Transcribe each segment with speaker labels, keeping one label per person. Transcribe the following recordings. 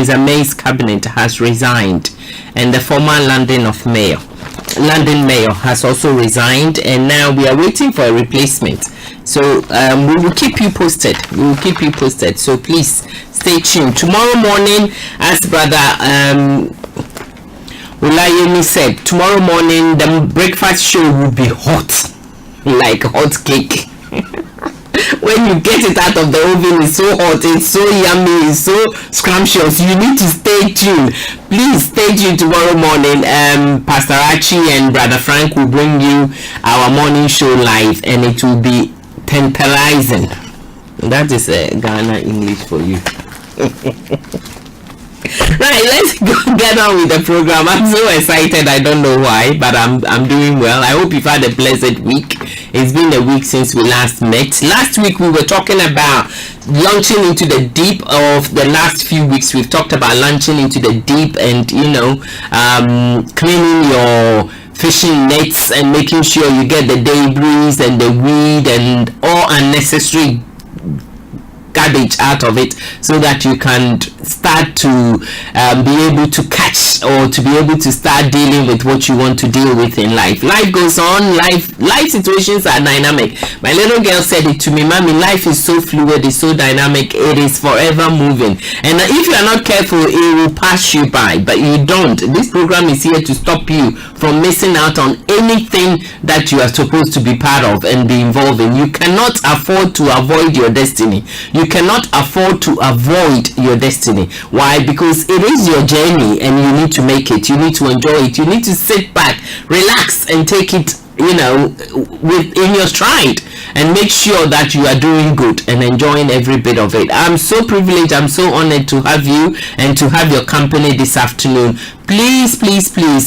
Speaker 1: Theresa May's cabinet has resigned, and the former London mayor has also resigned, and now we are waiting for a replacement. So we will keep you posted. So please stay tuned. Tomorrow morning, as brother Ulayemi said, tomorrow morning the breakfast show will be hot, like hot cake. When you get it out of the oven, it's so hot, it's so yummy, it's so scrumptious. You need to stay tuned. Please stay tuned tomorrow morning. Pastor Archie and Brother Frank will bring you our morning show live, and it will be tantalizing. That is Ghana English for you. Right, let's get on with the program. I'm so excited, I don't know why, but I'm doing well. I hope you've had a blessed week. It's been a week since we last met. Last week we were talking about launching into the deep. Of the last few weeks we've talked about launching into the deep, and cleaning your fishing nets and making sure you get the debris and the weed and all unnecessary garbage out of it, so that you can start to be able to catch, or to be able to start dealing with what you want to deal with in life. Life goes on. Life situations are dynamic. My little girl said it to me, "Mommy, life is so fluid, it's so dynamic, it is forever moving, and if you are not careful, it will pass you by." But you don't. This program is here to stop you from missing out on anything that you are supposed to be part of and be involved in. You cannot afford to avoid your destiny. You cannot afford to avoid your destiny. Why? Because it is your journey, and you need to make it. You need to enjoy it. You need to sit back, relax, and take it, within your stride, and make sure that you are doing good and enjoying every bit of it. I'm so privileged, I'm so honored to have you and to have your company this afternoon. Please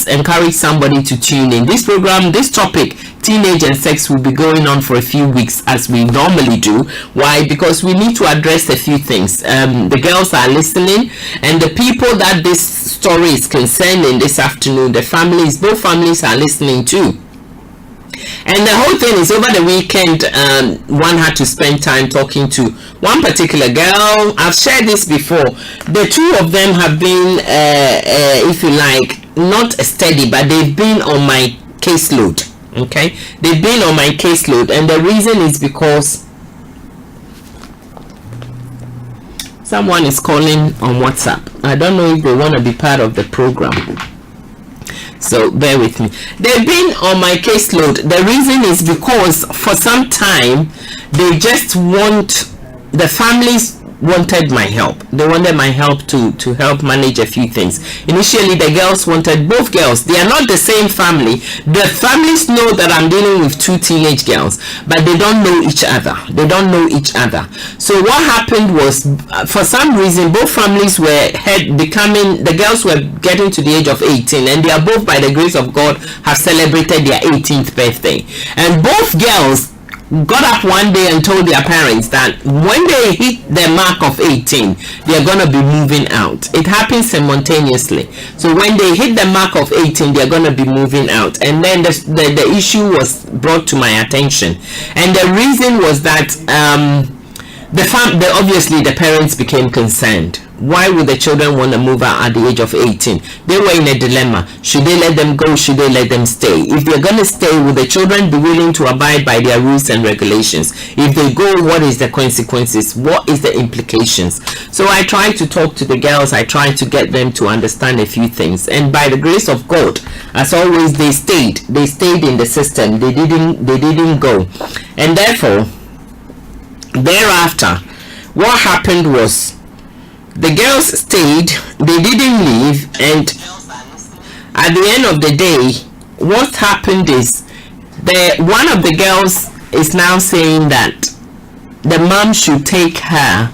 Speaker 1: encourage somebody to tune in. This program, this topic, teenage and sex, will be going on for a few weeks, as we normally do. Why? Because we need to address a few things. The girls are listening, and the people that this story is concerning this afternoon, the families, both families are listening too. And the whole thing is, over the weekend, one had to spend time talking to one particular girl. I've shared this before. The two of them have been, if you like, not steady, but they've been on my caseload. Okay, they've been on my caseload, and the reason is because someone is calling on WhatsApp. I don't know if they want to be part of the program, so bear with me. They've been on my caseload. The reason is because for some time they just the families wanted my help. They wanted my help to help manage a few things. Initially, the girls wanted, both girls, they are not the same family. The families know that I'm dealing with two teenage girls, but they don't know each other. So what happened was, for some reason, both families the girls were getting to the age of 18, and they are both, by the grace of God, have celebrated their 18th birthday. And both girls got up one day and told their parents that when they hit the mark of 18, they are going to be moving out. It happens simultaneously. So when they hit the mark of 18, they are going to be moving out. And then the issue was brought to my attention, and the reason was that obviously the parents became concerned. Why would the children want to move out at the age of 18? They were in a dilemma. Should they let them go? Should they let them stay? If they're going to stay, will the children be willing to abide by their rules and regulations? If they go, what is the consequences? What is the implications? So I tried to talk to the girls. I tried to get them to understand a few things. And by the grace of God, as always, they stayed. They stayed in the system. They didn't go. And therefore, thereafter, what happened was, the girls stayed, they didn't leave, and at the end of the day, what happened is, one of the girls is now saying that the mom should take her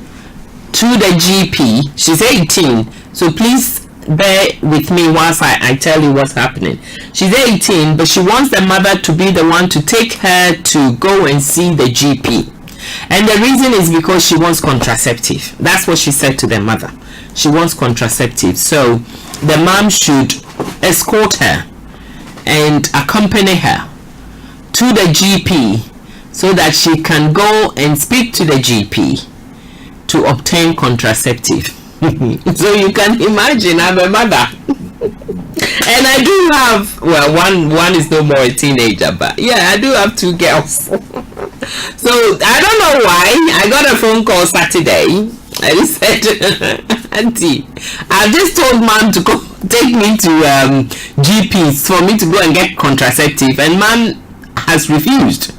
Speaker 1: to the GP. She's 18, so please bear with me whilst I tell you what's happening. She's 18, but she wants the mother to be the one to take her to go and see the GP. And the reason is because she wants contraceptive. That's what she said to the mother. She wants contraceptive. So the mom should escort her and accompany her to the GP so that she can go and speak to the GP to obtain contraceptive. So you can imagine, I'm a mother. And I do have, well, one is no more a teenager, but yeah, I do have 2 girls. So I don't know why. I got a phone call Saturday and he said, Auntie, I just told mom to go take me to GPs for me to go and get contraceptive, and mom has refused.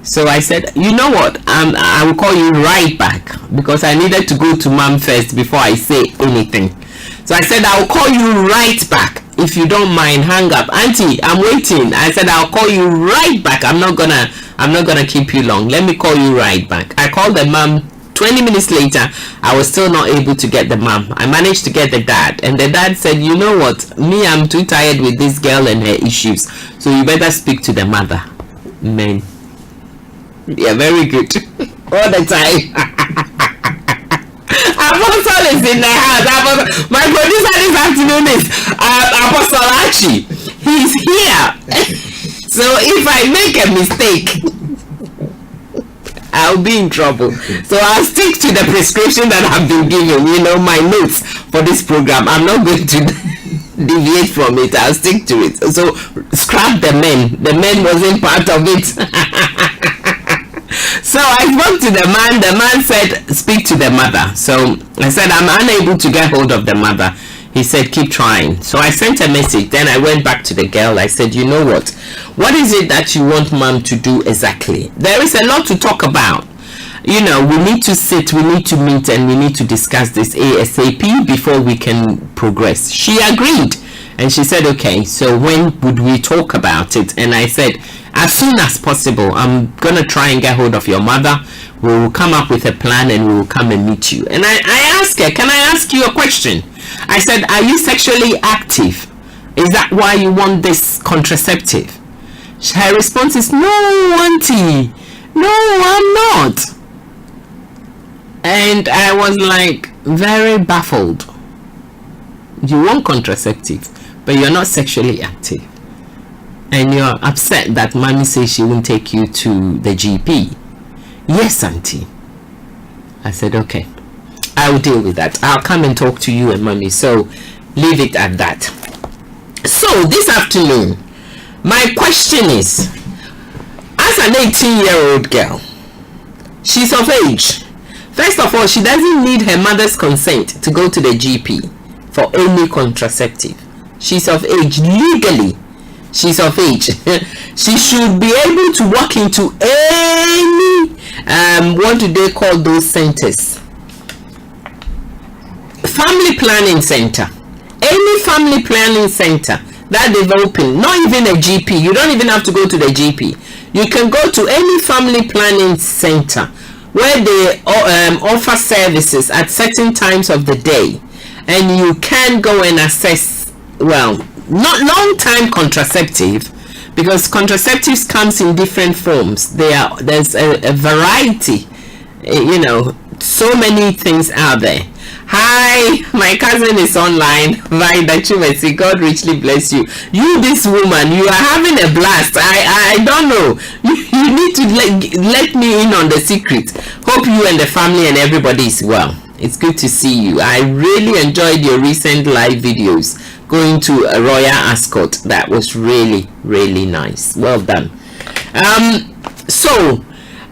Speaker 1: So I said, you know what, I will call you right back, because I needed to go to mom first before I say anything. So I said, I'll call you right back. If you don't mind, hang up. Auntie, I'm waiting. I said, I'll call you right back. I'm not gonna keep you long. Let me call you right back. I called the mom. 20 minutes later, I was still not able to get the mom. I managed to get the dad, and the dad said, you know what, me, I'm too tired with this girl and her issues, so you better speak to the mother. Men, yeah, very good. All the time. Apostle is in the house. My producer this afternoon is Apostle Archie. He's here. So if I make a mistake, I'll be in trouble. So I'll stick to the prescription that I've been given, my notes for this program. I'm not going to deviate from it. I'll stick to it. So scrap the men. The men wasn't part of it. So I spoke to the man. The man said, speak to the mother. So I said, I'm unable to get hold of the mother. He said, keep trying. So I sent a message. Then I went back to the girl. I said, you know what is it that you want mom to do exactly? There is a lot to talk about. We need to sit, we need to meet, and we need to discuss this ASAP before we can progress. She agreed, and she said, okay, so when would we talk about it? And I said, as soon as possible. I'm gonna try and get hold of your mother. We will come up with a plan and we will come and meet you. And I asked her, can I ask you a question? I said, are you sexually active? Is that why you want this contraceptive? Her response is, no, auntie, no, I'm not. And I was like, very baffled. You want contraceptive, but you're not sexually active. And you're upset that mommy says she won't take you to the GP. Yes, auntie. I said, okay, I will deal with that. I'll come and talk to you and mommy. So leave it at that. So this afternoon, my question is, as an 18-year-old girl, she's of age. First of all, she doesn't need her mother's consent to go to the GP for any contraceptive. She's of age legally. She's of age. She should be able to walk into any what do they call those centers? Family planning center. Any family planning center that they've opened, not even a GP. You don't even have to go to the GP. You can go to any family planning center where they offer services at certain times of the day, and you can go and assess, well, not long-time contraceptive, because contraceptives comes in different forms. There's a variety, so many things out there. Hi, my cousin is online. Vida Chumesi, God richly bless you. You, this woman, you are having a blast. I don't know. You need to let me in on the secret. Hope you and the family and everybody is well. It's good to see you. I really enjoyed your recent live videos going to a Royal Ascot. That was really, really nice. Well done.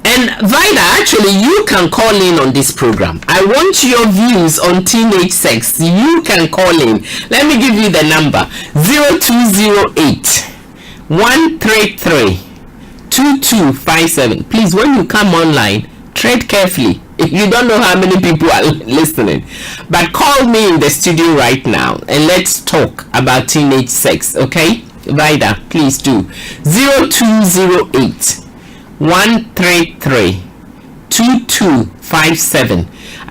Speaker 1: And Vida, actually, you can call in on this program. I want your views on teenage sex. You can call in. Let me give you the number: 0208 133 2257. Please, when you come online, tread carefully. You don't know how many people are listening, but call me in the studio right now and let's talk about teenage sex. Okay, Vida, please do. 0208 133 2257.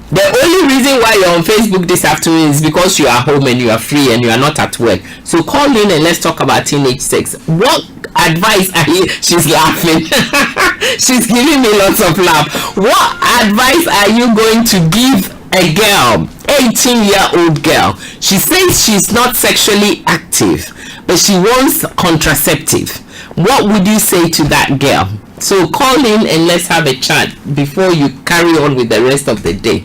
Speaker 1: The only reason why you're on Facebook this afternoon is because you are home and you are free and you are not at work. So call in and let's talk about teenage sex. What advice are you? She's laughing. She's giving me lots of laugh. What advice are you going to give a girl, 18-year-old girl? She says she's not sexually active, but she wants contraceptive. What would you say to that girl? So call in and let's have a chat before you carry on with the rest of the day.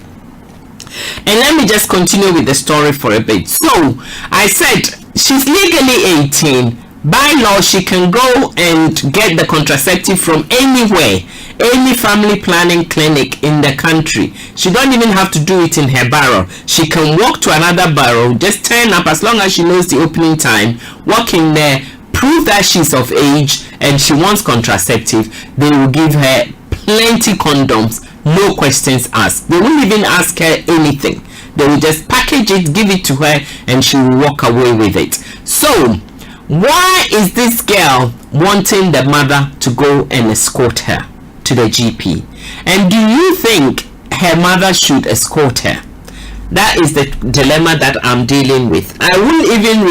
Speaker 1: And let me just continue with the story for a bit. So I said she's legally 18. By law, she can go and get the contraceptive from anywhere, any family planning clinic in the country. She don't even have to do it in her borough. She can walk to another borough, just turn up, as long as she knows the opening time, walk in there, prove that she's of age and she wants contraceptive. They will give her plenty condoms, no questions asked. They won't even ask her anything. They will just package it, give it to her, and she will walk away with it. So why is this girl wanting the mother to go and escort her to the GP? And do you think her mother should escort her? That is the dilemma that I'm dealing with. I won't even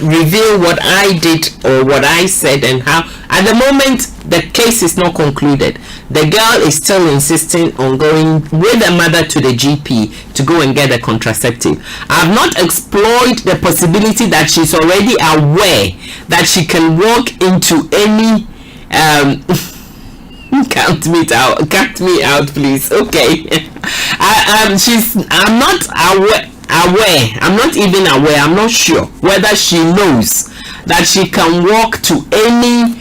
Speaker 1: reveal what I did or what I said and how. At the moment, the case is not concluded. The girl is still insisting on going with the mother to the GP to go and get a contraceptive. I've not explored the possibility that she's already aware that she can walk into any count me out please. Okay. I'm not aware, I'm not even aware, I'm not sure whether she knows that she can walk to any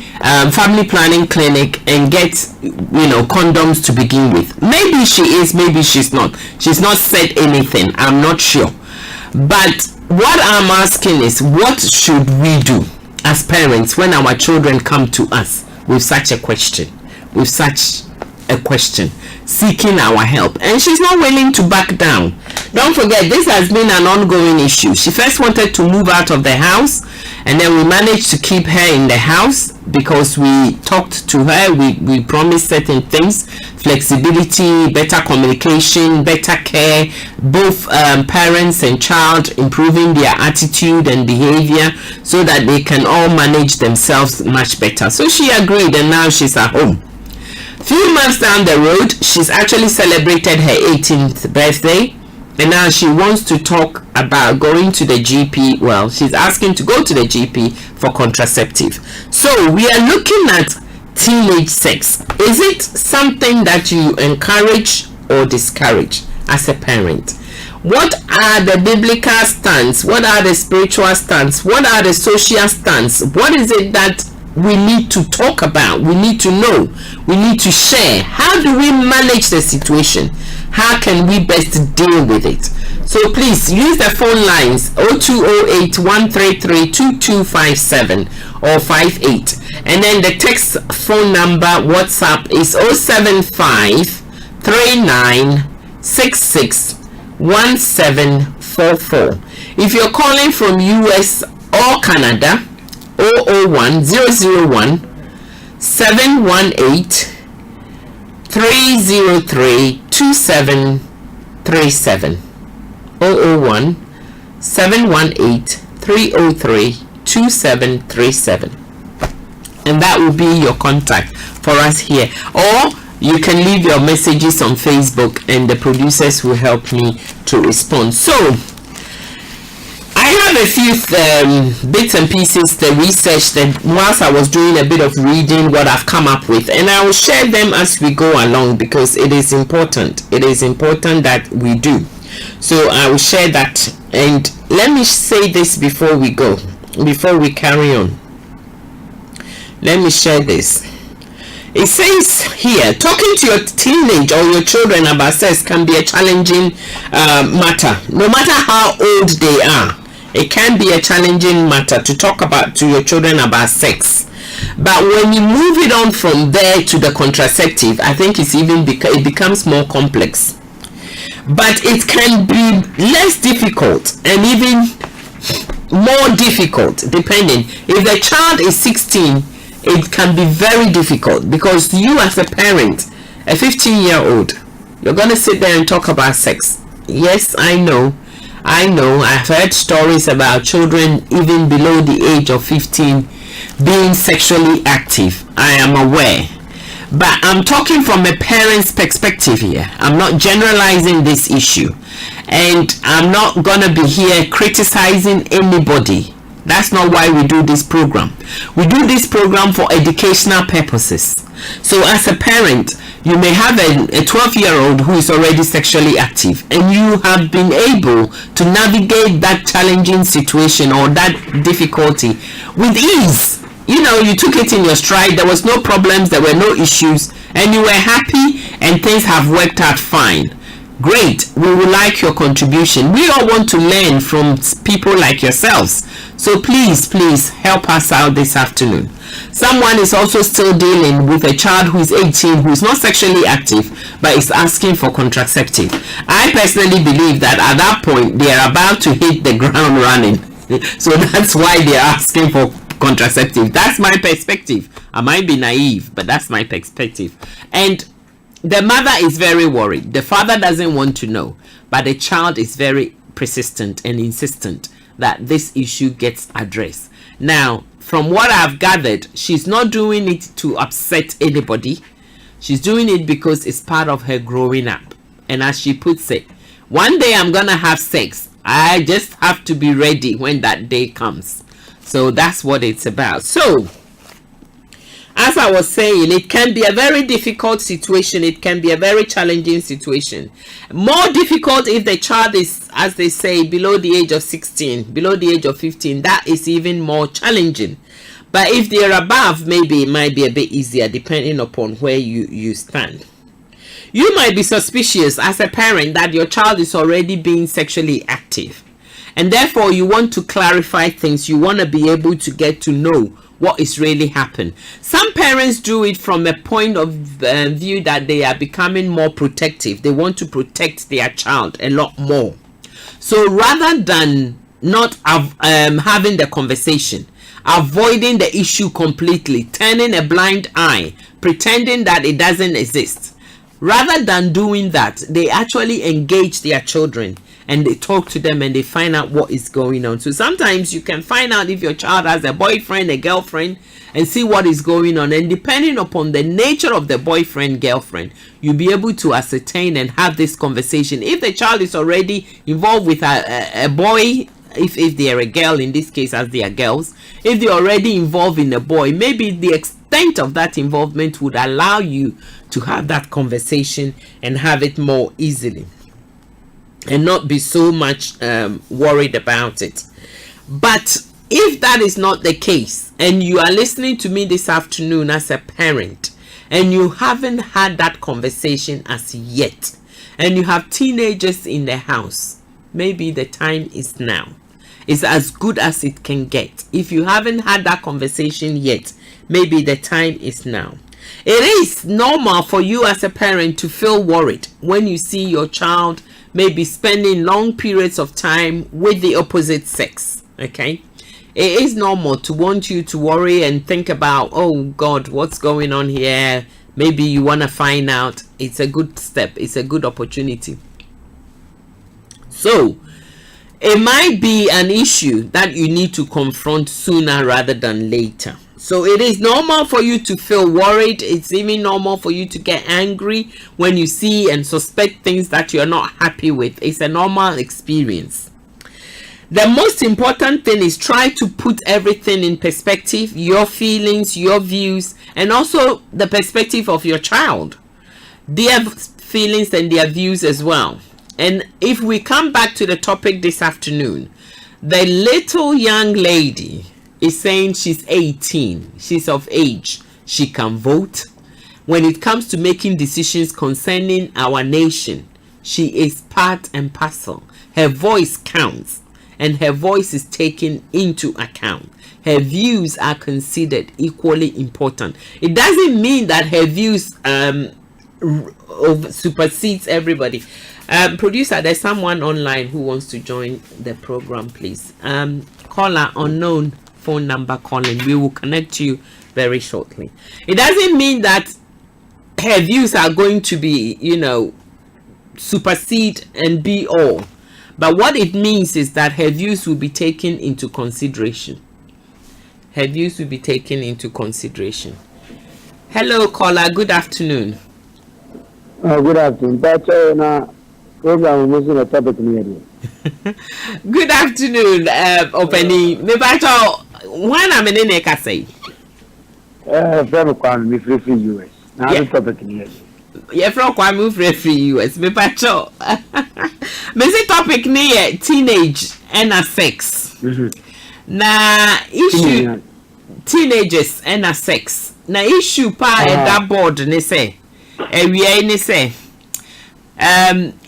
Speaker 1: family planning clinic and get, condoms to begin with. Maybe she is, maybe she's not. She's not said anything, I'm not sure. But what I'm asking is, what should we do as parents when our children come to us with such a question, seeking our help, and she's not willing to back down? Don't forget, this has been an ongoing issue. She first wanted to move out of the house, and then we managed to keep her in the house because we talked to her. We promised certain things: flexibility, better communication, better care, both parents and child improving their attitude and behavior so that they can all manage themselves much better. So she agreed, and now she's at home. Few months down the road, she's actually celebrated her 18th birthday, and now she wants to talk about going to the GP. Well, she's asking to go to the GP for contraceptive. So we are looking at teenage sex. Is it something that you encourage or discourage as a parent? What are the biblical stance? What are the spiritual stance? What are the social stance? What is it that we need to talk about? We need to know. We need to share. How do we manage the situation? How can we best deal with it? So please use the phone lines 0208 133 2257 or 58, and then the text phone number WhatsApp is 075 3966 1744. If you're calling from US or Canada, 001 001 718 303 2737. 001 718 303 2737. And that will be your contact for us here. Or you can leave your messages on Facebook and the producers will help me to respond. So I have a few bits and pieces, the research that whilst I was doing a bit of reading, what I've come up with, and I will share them as we go along because it is important. It is important that we do. So I will share that. And let me say this before we go, before we carry on. Let me share this. It says here, talking to your teenage or your children about sex can be a challenging matter. No matter how old they are, it can be a challenging matter to talk about to your children about sex. But when you move it on from there to the contraceptive, I think it's even it becomes more complex. But it can be less difficult and even more difficult depending. If the child is 16, it can be very difficult because you as a parent, a 15-year-old, you're going to sit there and talk about sex. Yes, I know. I've heard stories about children even below the age of 15 being sexually active. I am aware. But I'm talking from a parent's perspective here. I'm not generalizing this issue. And I'm not going to be here criticizing anybody. That's not why we do this program. We do this program for educational purposes. So as a parent, You may have a 12-year-old who is already sexually active, and you have been able to navigate that challenging situation or that difficulty with ease. You took it in your stride. There was no problems, there were no issues, and you were happy, and things have worked out fine. Great. We would like your contribution. We all want to learn from people like yourselves. So please help us out this afternoon. Someone is also still dealing with a child who is 18, who is not sexually active, but is asking for contraceptive. I personally believe that at that point, they are about to hit the ground running. So that's why they are asking for contraceptive. That's my perspective. I might be naive, but that's my perspective. And the mother is very worried. The father doesn't want to know, but the child is very persistent and insistent that this issue gets addressed. Now, from what I've gathered, she's not doing it to upset anybody. She's doing it because it's part of her growing up. And as she puts it, one day I'm gonna have sex. I just have to be ready when that day comes. So that's what it's about. So, as I was saying, it can be a very difficult situation. It can be a very challenging situation. More difficult if the child is, as they say, below the age of 16, below the age of 15. That is even more challenging. But if they are above, maybe it might be a bit easier depending upon where you stand. You might be suspicious as a parent that your child is already being sexually active. And therefore, you want to clarify things. You want to be able to get to know what is really happening. Some parents do it from a point of view that they are becoming more protective. They want to protect their child a lot more. So rather than not having the conversation, avoiding the issue completely, turning a blind eye, pretending that it doesn't exist, rather than doing that, they actually engage their children and they talk to them and they find out what is going on. So sometimes you can find out if your child has a boyfriend, a girlfriend, and see what is going on. And depending upon the nature of the boyfriend, girlfriend, you'll be able to ascertain and have this conversation. If the child is already involved with a boy, if they are a girl, in this case as they are girls, if they're already involved in a boy, maybe the extent of that involvement would allow you to have that conversation and have it more easily and not be so much worried about it. But if that is not the case, and you are listening to me this afternoon as a parent, and you haven't had that conversation as yet, and you have teenagers in the house, maybe the time is now. It's as good as it can get. If you haven't had that conversation yet, maybe the time is now. It is normal for you as a parent to feel worried when you see your child maybe spending long periods of time with the opposite sex. Okay, it is normal to want you to worry and think about, oh God, what's going on here? Maybe you want to find out. It's a good step. It's a good opportunity. So it might be an issue that you need to confront sooner rather than later. So it is normal for you to feel worried. It's even normal for you to get angry when you see and suspect things that you're not happy with. It's a normal experience. The most important thing is try to put everything in perspective, your feelings, your views, and also the perspective of your child, their feelings and their views as well. And if we come back to the topic this afternoon, the little young lady is saying she's 18, she's of age, she can vote. When it comes to making decisions concerning our nation, she is part and parcel. Her voice counts and her voice is taken into account. Her views are considered equally important. It doesn't mean that her views supersedes everybody. Producer, there's someone online who wants to join the program, please. Caller unknown, phone number calling. We will connect you very shortly. It doesn't mean that her views are going to be, supersede and be all. But what it means is that her views will be taken into consideration. Her views will be taken into consideration. Hello, caller. Good afternoon.
Speaker 2: Good afternoon. Program using a topic near you.
Speaker 1: Good afternoon, Openi. When I'm in Eka say.
Speaker 2: From me free US. Now the topic near you.
Speaker 1: You're from Kwame free US. Me pacho. Me say topic ni teenage and a sex. Na issue teenagers and a sex. Na issue pa that board ni say. Ewie ni say.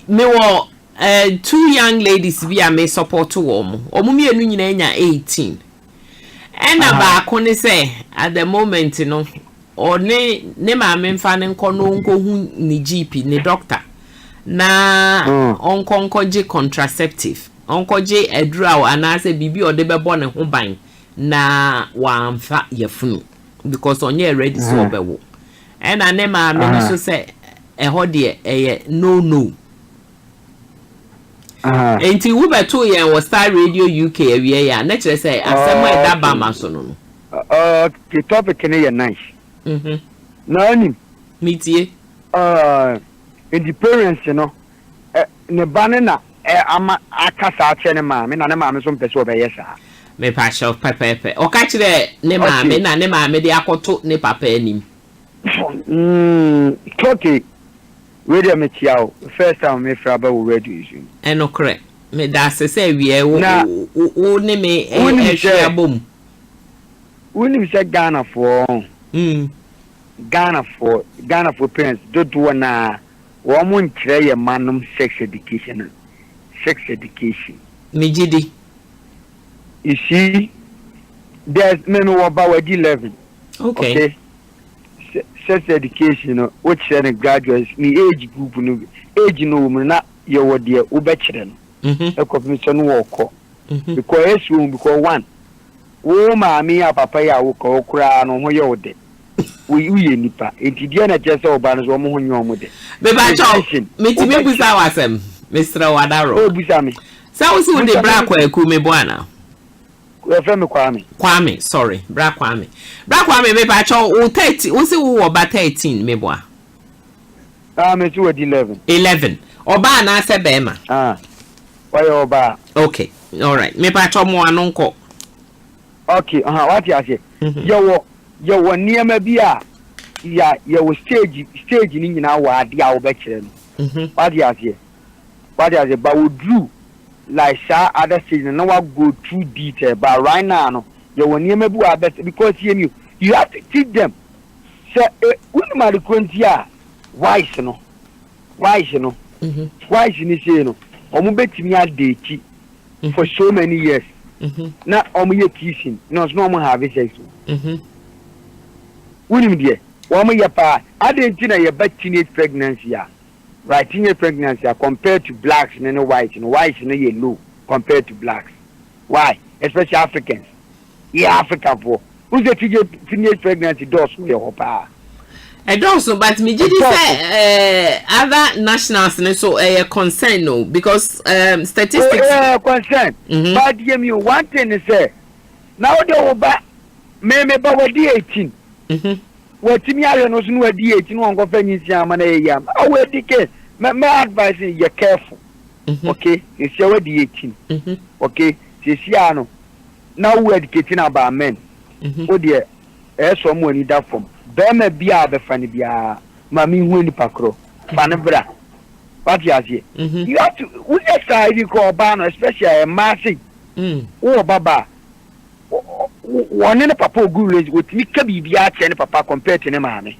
Speaker 1: Me wo 2 young ladies bi a me support wo. Omo mienu nyina nya 18. And ba ni say at the moment no or ne maame mfa ne nko no nko hu ni GP ni doctor na onko je contraceptive onko je adura anase bibi o de bebo ne ho ban na wa mfa yefunu because onye ready so obewo and ne maame no so say ho de no enti wo beto ye wo Star Radio UK awie ya na kire say asemo e da ba ma so no
Speaker 2: the topic ni ye nice. Nani
Speaker 1: metie
Speaker 2: in the parents ne banana ama akasa ache ne ma me na ne ma me so mpese obeye sa
Speaker 1: me pa show pepe o ka kire ne ma me na ne ma me de akoto ne papa anim
Speaker 2: okay radio me chiao first time me fra ba radio issue
Speaker 1: eno correct me da se wie wo ne me ehwe abom
Speaker 2: woni se Ghana for Ghana for parents don't wanna woman try a manum sex education.
Speaker 1: Mijidi.
Speaker 2: You see, there's men who are about 11. Okay. Sex education, which are graduates, me age group, age no na your dear ubechren. A commission walk. Because one. Oh, mammy, a papaya will call crown on your day. We nipa entidia na chese oba no mo honyo mo de
Speaker 1: be ba cho me busa wasem Mr. Wadaro
Speaker 2: o busa me
Speaker 1: sa wo si wo de bra kwa aku me boana
Speaker 2: we fe me
Speaker 1: Kwame sorry bra Kwame me ba cho wo 30 wo si wo oba 13 me boa
Speaker 2: me si wo 11
Speaker 1: oba na se be ma
Speaker 2: why oba
Speaker 1: okay all right me ba cho mo anonko
Speaker 2: okay what you say yo niema bia ya yo stage ni nyina wa ade a wo be kire no what you say but we drew like other stage no wa go too detail but right now no yo niema bi wa because you have to teach them say when ma the kwantia wise no wise ni say no omo betimi adechi for so many years na omo ye teaching no omo have sex Wouldn't be 1 year pa adentina ye teenage pregnancy right teenage pregnancy compared to blacks and whites no yellow compared to blacks. Why? Especially Africans. Yeah, African for who's the teenage pregnancy does we hopa.
Speaker 1: I don't so but me did say other nationals so concern no because statistics
Speaker 2: concern. But me one thing is say now the oba me ba we 18. What me are no so di 18 won go fanyi siama na yam we dike me advice you careful okay you say we di 18 okay see no now we educating about men o de so mo ni da form be ma bia be fani bia ma mi hu ni pakro fani bra what you say you have to we decide you go ba no especially a massive o baba one in a papa guru with me kabibia and papa compared to Nemame.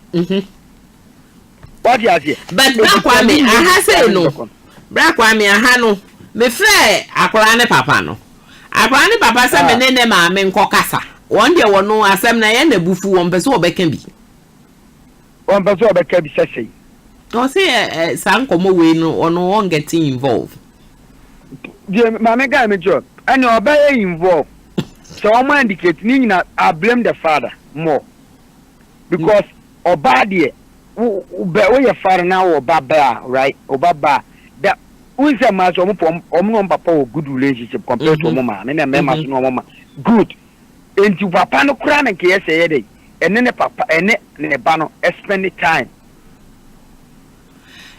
Speaker 2: What you say?
Speaker 1: But Brakwame, I say no. Brakwame, I hano. Me fair, Aquane papa no. Aquane papa said, Menene Mamma Cocasa. One day one no assembly and the bufu one person can be.
Speaker 2: One person can be sassy.
Speaker 1: Don't say some come away no or no one getting involved.
Speaker 2: Dear Mamma got me job. I know about involved. So I indicate I blame the father more because Obadiah, who your father now or Baba, right? Or Baba, that who is a man of papa good relationship compared to Mama, and then members no Mama. Good. And to Papa no cram and KSA, and then the Papa and the Bano spend the time.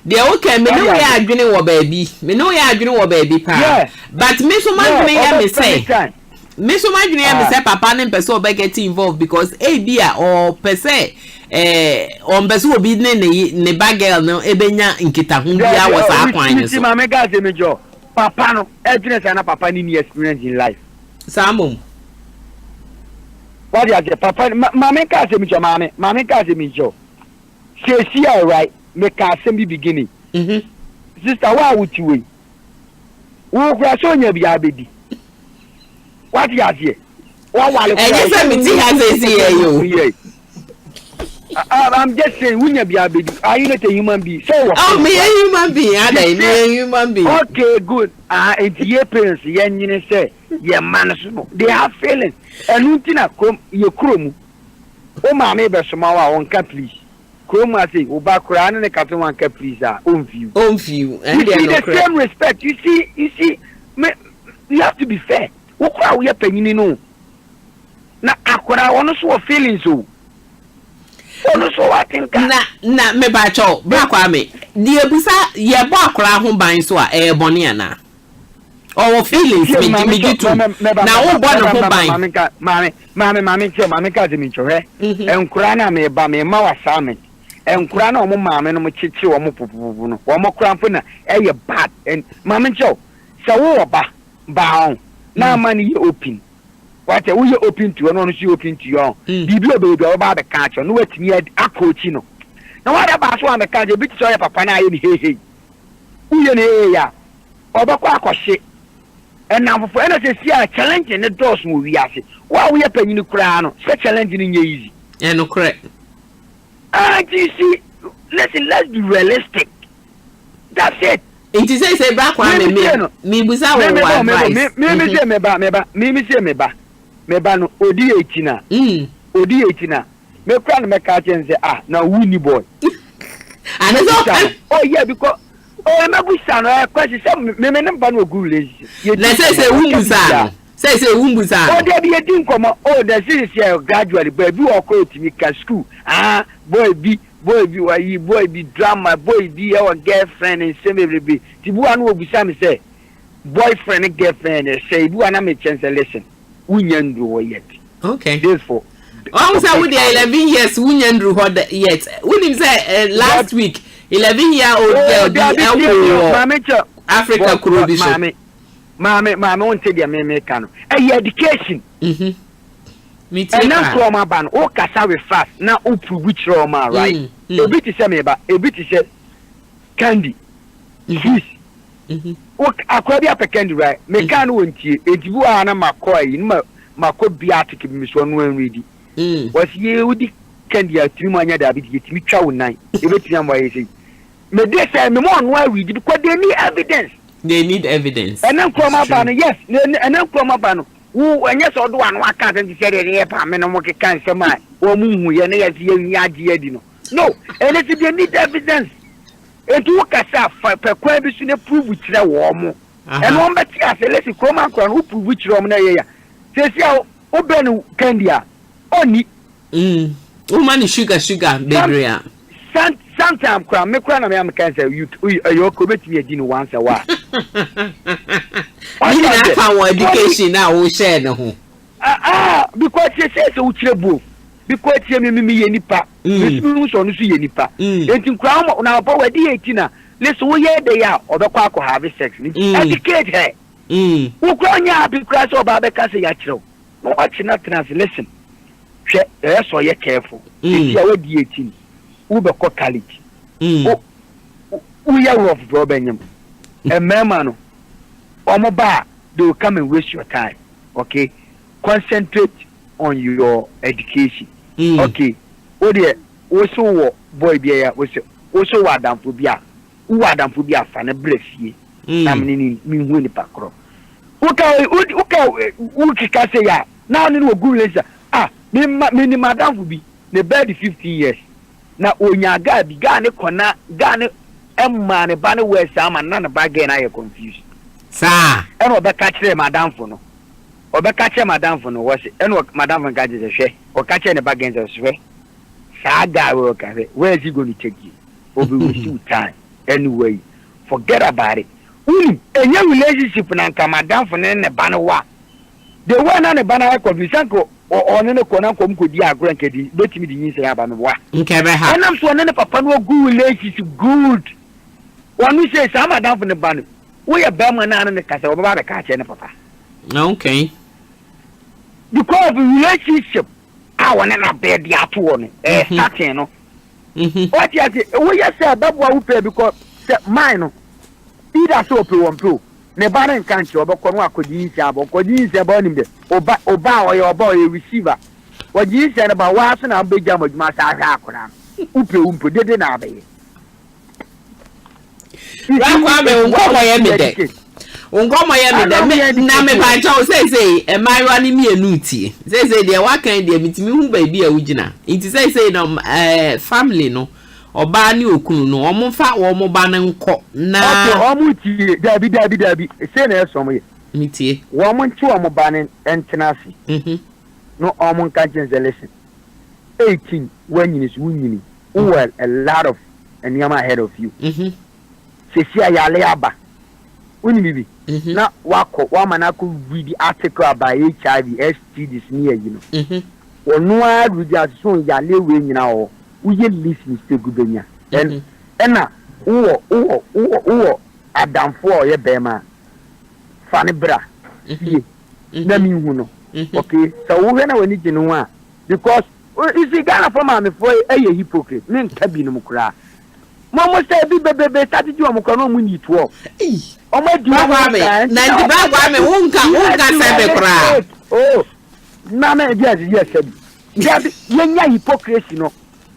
Speaker 1: The okay, me know you are doing what baby. Me know you are doing what baby, pa. But me so man me say. me so madwene ya me say papa ne pese obe get involved because bia or pese on pese obi ne bad girl no ebenya nkita ho bia was akwan so
Speaker 2: ma me ga se me jo papa no edwene say na papa ni experience in life
Speaker 1: samom
Speaker 2: what you say papa ma me ka se me jo ma me ka se me jo she all right me ka se me beginning sister wa wuti we wo kura so nya bia abedi what you say wa wale
Speaker 1: and you say me ti has say
Speaker 2: I'm just saying we nya bia abedi are you not a human being so
Speaker 1: oh me a human being me a human being
Speaker 2: okay good it's your parents yen nyine say your man so they have feelings and untina kom ye kromu o ma me be so ma wa on ka please kromu say o ba kura ne ka to wan ka please on view and they are the same respect you see me you have to be fair wo kura wo ye panyini no na akura wono so feelings o ono so wa tinka
Speaker 1: na me ba cho bra kwa me di ebusa ye bo akura ho ban so a e bone ana or feelings me gitu na wo bo no ho ban
Speaker 2: mame ka zemi chohe enkura na me ba me ma assignment enkura na omo mame no mo chichi omo popopo no omo kura mpo na eye bad and mame cho se wo ba on na mani ye open what we open to no so open to you bibi obedo oba be catch no watimi akochi no na wada ba so am catch bi so ya papa na aye ni hehe uye ne ya obakwa akoshe enamfo ena se sia challenge ne dos mo wiase wa we panyini kura no se challenge ni nye easy
Speaker 1: no correct
Speaker 2: you see let's be realistic that's it
Speaker 1: it is say back one me busa we advice
Speaker 2: me say me ba no odi etina me kura no me ka chense na wuni boy
Speaker 1: and so
Speaker 2: oh yeah because oh me busa no question say me number no go lazy
Speaker 1: let's say wumbusa say wumbusa
Speaker 2: oh there be a din komo oh there is here gradually but bi o ko timi ka school boy be drama boy be our girlfriend and same every ti bu anu obusa me say boyfriend and girlfriend say bu ana me chance listen wunyandru wo yet
Speaker 1: okay
Speaker 2: therefore
Speaker 1: also with the 11 years wunyandru ho yet when say last week 11-year-old girl Africa kuro bishop
Speaker 2: mama won say dia me kan education
Speaker 1: me too
Speaker 2: and now trauma ban o kasa we fast na o prove trauma right ebi ti say me ba ebi ti say candy yes o akwa bi apekandi right me kan won tie edibu ana makoi ni mako biatic bi so no anredi was ye udi candy atiri anya da bi yetimi twa wonan ebi ti am why say me dey say me mo no read because they need evidence and then trauma ban yes and then trauma ban wo enye so do anu aka tan ti say dey pa me no mo ke kan se mai wo mu hu ye na ye se ye age adi no and they need evidence etu kasa pe kwa bi su ne prove kire wo mo and won beti ase lesi kroma kran who prove kire mo na ye ya se sia o be no candia oni
Speaker 1: woman sugar baby ya
Speaker 2: sometimes kran me kran na me am kan say you ko beti adi no once a while
Speaker 1: you na fa education na wo share no ho
Speaker 2: because she says o kire bo because she me ye nipa me so no so ye nipa enti kran mo na obo wadi 18 let's wo ye dey ya obekwa akọ have sex educate her wo kran nya bi kran so ba be ka say ya kire no watch na listen hwe so ye careful enti ya wadi 18 wo be ko college wo ya rough bro benyam mema no omo ba they will come and waste your time okay concentrate on your education okay o de wo so wo boy bia ya wo so wadamfo bia fa na brefie na menini mi hu ni pakro wo ka say ya na ni wo gulesa me ni madamfo bi ne bed 15 years na onya ga bi ga ne kona ga ne emma ne ba ne wesa ama na na ba ga na ye confused
Speaker 1: sa
Speaker 2: eno obeka kire madamfo no wose eno madamfo ga je hwe o ka kire ne ba ga nze hwe sa ga we o ka hwe where is he going to take you obi waste you time anyway forget about it enye relationship na nka madamfo ne ba ne wa The one on the banana confusion or on a corner come could be a grandkid, let me the use about what.
Speaker 1: Okay,
Speaker 2: and I'm so another papa no good relationship good. When we say some are down from the banner, we are Belman and the castle about a catch and a papa.
Speaker 1: Okay.
Speaker 2: Because of the relationship, I want to bear the art one, starting, no. What you say, we are said that what we pay because mine, either so to one pro. Ne banner country, or Conwa could use about him, Oba or your boy receiver. What you said about Watson and Big Jam with Master Hakuna. Umpu didn't have it.
Speaker 1: Na me ba cha say e mai wani mi enuti say dey wa kan dey mitimi hu ba bi a wugina nti say no family no oba ni okunu no omo fa omo ba ne nko na
Speaker 2: omo ti dabi say na esom ye
Speaker 1: mitie
Speaker 2: omo nti omo ba ne entenasi no omo nka listen 18 when you is winning well a lot of anyama ahead of you sesi ayale aba uni bibi na wako wamana ku read the article about HIV STDs near you know onu a read so yale we nyina o uye list mistake gubenya na wo adamfo ye bema fane bra ye na mi hu no okay so wo na wani ginu a because isi Ghana for me for a hypocrite me nka bi no mukura Mama say be started you am kono mu ni to omo di wa me
Speaker 1: na di ba wa me wonka say be kura
Speaker 2: oh na me yes yenya hypocrisy no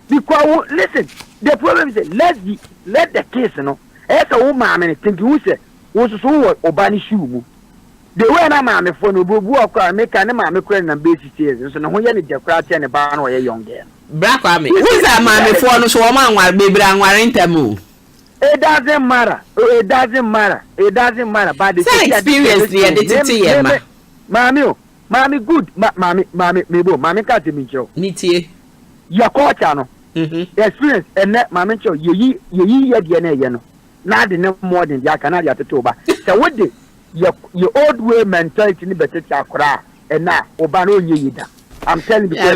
Speaker 2: because listen the problem is let the case no e say wo ma me think who say wo so wo obani shoe mu the way na ma me for no bobu akwa me ka ne ma me kura na basic years so no ho ye ne jakura te ne ba na wo ye young girl
Speaker 1: Black Army. Who's that man before no so man war baby and war intermu?
Speaker 2: It doesn't matter. It doesn't matter. But the
Speaker 1: experience the
Speaker 2: Mommy good. Mommy can't me show.
Speaker 1: Nitie.
Speaker 2: Your culture no. Experience and that mommy show ye no. Now the no more than ya Canada to Toba. So what the your old way mentality ni better chakra and now obano yida. I'm telling you,
Speaker 1: I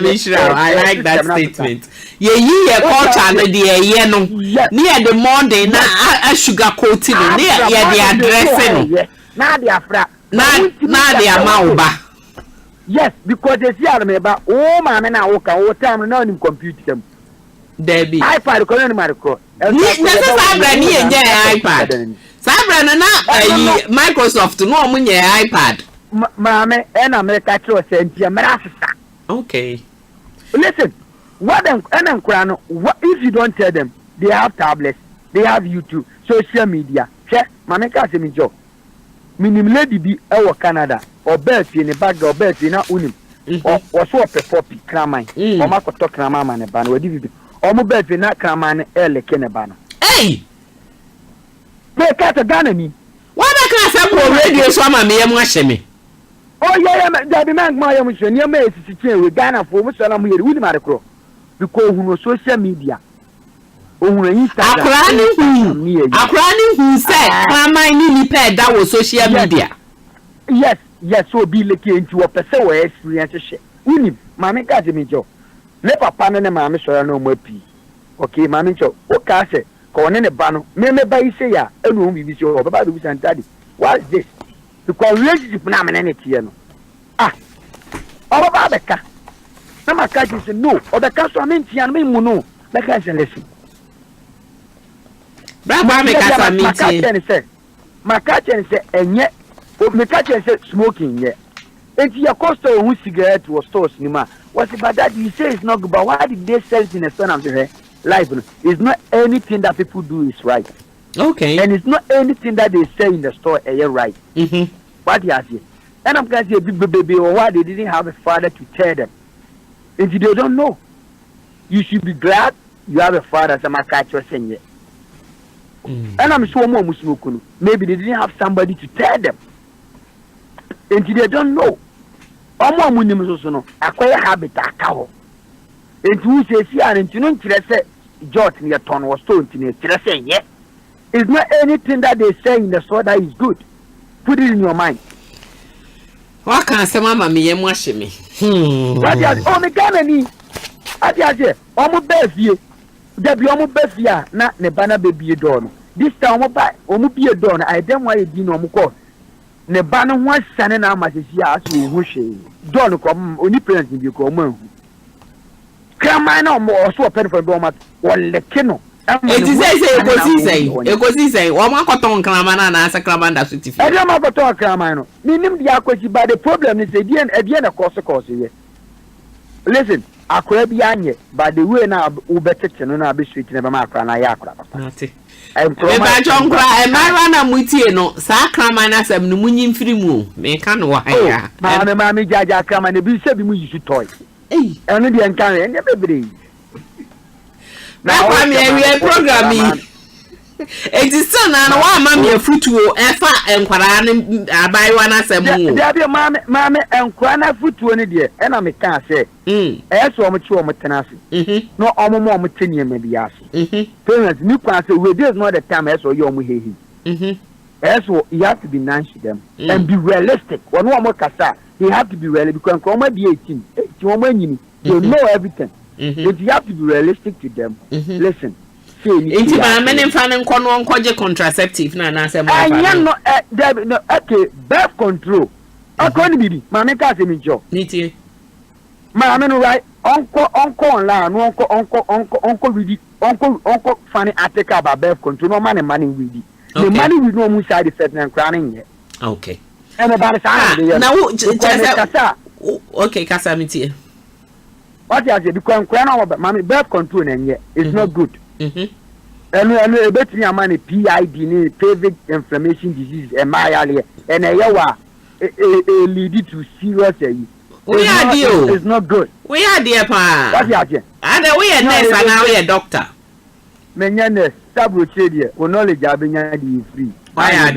Speaker 1: like that statement. Ye culture no de no. Near the morning na a sugar coating near the addressing.
Speaker 2: Na the afra.
Speaker 1: Na the amauba.
Speaker 2: Yes, because they see me ba oh mama na wo kan wo time na on computer them.
Speaker 1: Debbie.
Speaker 2: iPad ko na mariko.
Speaker 1: Ni sabra ni enye iPad. Sabra na Microsoft no omunye iPad.
Speaker 2: Mama and America tro sentia merasa.
Speaker 1: Okay.
Speaker 2: Listen, what them what if you don't tell them they have tablets, they have YouTube, social media. Check, mama can say me job. Minim lady be our Canada or Bertie in the bag or Bertie na unim or so for kramai or mako to krama man ban or divi or mo Bertie na krama ele kenebano.
Speaker 1: Hey,
Speaker 2: they cat a gun me.
Speaker 1: What I can say radio so ma me am me.
Speaker 2: Oh yeah, that man my mission near me is with Ghana for Muslim here with Marco because who social media. Oh, Instagram.
Speaker 1: Akrani who said, "Mama, ni pay that was social media."
Speaker 2: Yes, so be like into a person where experience share. Unim, mama kaje me jo. Le papa no ne mama so no mo pi. Okay, mama cho. O ka se, ko ne ba no. Me ba ise ya, enu bi bi so, baba do bi santadi. What is this? Because relationship na me na tie no. Oba ba beka. Na makaji say no, o the caso amenti me mu no. Like I say listen.
Speaker 1: Braba me kasa meeting.
Speaker 2: Makachen say enye makachen say smoking ye. Enti your cost of cigarette was stores nima. What's about that? You say it's not good, but why did they sell it in a son of the life? It's not anything that people do is right.
Speaker 1: Okay.
Speaker 2: And it's not anything that they sell in the store right. What do you say? And I'm going to say big baby or why they didn't have a father to tell them. If they don't know, you should be glad you have a father. Some catch your senior. And I'm sure more Muslim. Maybe they didn't have somebody to tell them. And they don't know. Omo munimso so no akwaya habit akawo. And who says here and you know say George near ton was told to me say yeah. It's not anything that they say in the store that is good. Put it in your mind.
Speaker 1: What can say mama me yem wash me?
Speaker 2: Oh me Ghana ni. Ati omo befie. Debi omo befia na ne bana bebie door no. This time omo bie door no I dem why e bi no omo ko. Ne bana ho asane na amasisi aso ho hwe. Door no ko oni parents bi ko omo ahu. Krama na omo so open for door mat woleke no.
Speaker 1: It is say omo akoton krama na asa krama nda so tifi.
Speaker 2: E dem akoton krama no. Minim dia akosi ba the problem is e die na course here. Listen, akwa bi anye by the way na ubetete no na be street na be ma akwa na ya akwa papa.
Speaker 1: Nati. E ba jonkra e mara na mutie no sa krama na asem no munyi mfiri mu me ka no wa ya.
Speaker 2: Ma jaja krama na bi se bi mu yisu toy. Eno de nkan e bebre.
Speaker 1: Na kwa me we program it is still na wa ma me futuo e fa enkwara ne abaiwa na asem mu.
Speaker 2: Dia mame enkwara na futuo ne de e na me kan se. So omo chi omo tenase. No omo tenie ma bi ase. Parents ni kwa say we this not the time so you omo hehi. So you have to be nice to them and be realistic. When omo kasa, they have to be realistic because omo be 18. Omo anyini, they know everything. But you have to be realistic to them. Listen.
Speaker 1: Inti ba menen fanen kono onkoje contraceptive na say mo
Speaker 2: fa. No okay, birth control. Akoni bibi, ma me ka se mi jo.
Speaker 1: Nitie.
Speaker 2: Ma me no right. Onko online, onko read onko funny article about birth control. No man read. The money we no mu side effect and crowning yet.
Speaker 1: Okay.
Speaker 2: And about the
Speaker 1: now okay, kasa mitie.
Speaker 2: What you say because crown about mommy birth control and yet it's not good. And a better your money PID ni pelvic inflammation disease and my and a yawa lead to serious it's not good.
Speaker 1: We are dear pa.
Speaker 2: What you say?
Speaker 1: And we are nurse and now we are doctor.
Speaker 2: Menya nurse sabu chedia o knowledge abenya di free.
Speaker 1: Why are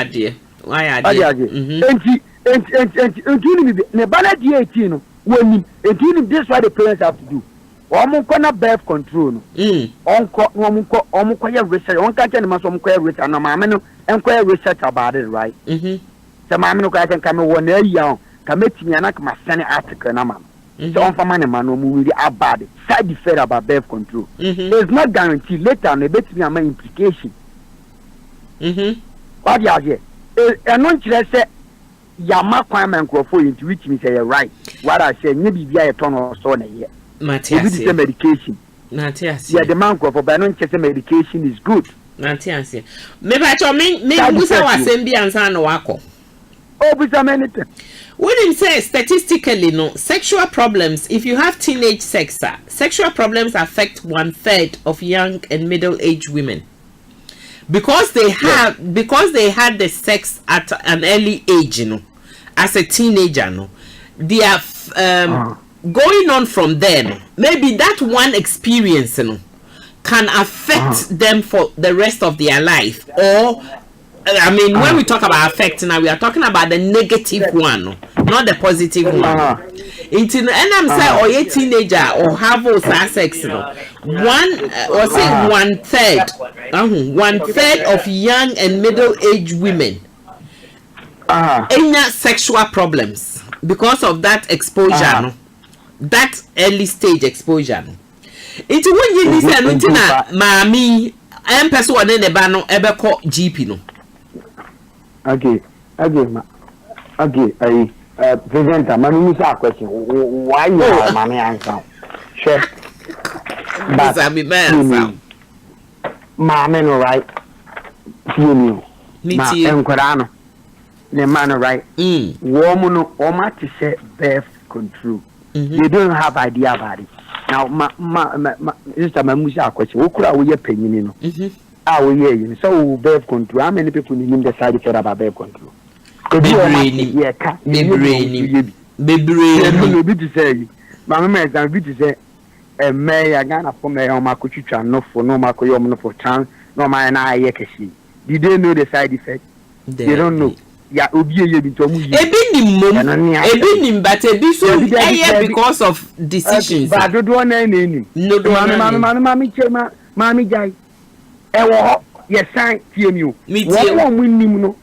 Speaker 1: dear?
Speaker 2: Enti ni ne bana di 18 no woni enti this what the parents have to do. Omo ko na birth control no. Omo ko ya research. On ka tell me so omo ko ya research na maame no enko ya research about it, right? So maame no ko ya kan me won na ya ka metimi ana ka send article na mama. So on for money man we really about it. Side effect about birth control. It's not guaranteed later no betimi ama implication. What you say? E no kire say yama kwan man crofo into which me say right. What I say nye bibia e ton so na ye.
Speaker 1: Matias.
Speaker 2: Medication.
Speaker 1: Matias.
Speaker 2: Yeah, the man crofo but no kire medication is good.
Speaker 1: Matias. Me ba cho me busa wasem bi ansa na wako.
Speaker 2: Oh, busa anything.
Speaker 1: When him say statistically, no, sexual problems, if you have teenage sex, sexual problems affect 1/3 of young and middle-aged women. Because they had the sex at an early age, you know, as a teenager, no, they are going on from there. No, maybe that one experience, you know, can affect them for the rest of their life. Or, I mean, when we talk about affect now, we are talking about the negative one, not the positive one. And I'm saying, or a teenager or have sex, you know, 1/3 of young and middle-aged women any sexual problems because of that exposure, that early stage exposure. It's when you listen to mommy and person in the bano ever call GP no.
Speaker 2: Okay, presenter, manu musa question. Why you are mommy answer? Sure. But mommy no right. You enquirano. The man right. Woman oma to say birth control. They don't have idea about it. Now sister mamusa question. Who could we opinion no? We so birth control. How many people in the side care about birth control? Baby to say, Mamma is going to say, a mayor Ghana for me on my cochucha, no for no Marco for chance, no my and I yakashi. Did they know the side effect? They don't know. Yeah, Obi to me.
Speaker 1: But a bit so because of decisions.
Speaker 2: But I don't want any. No, Mammy Jai. Yes, sign TMU. Me too.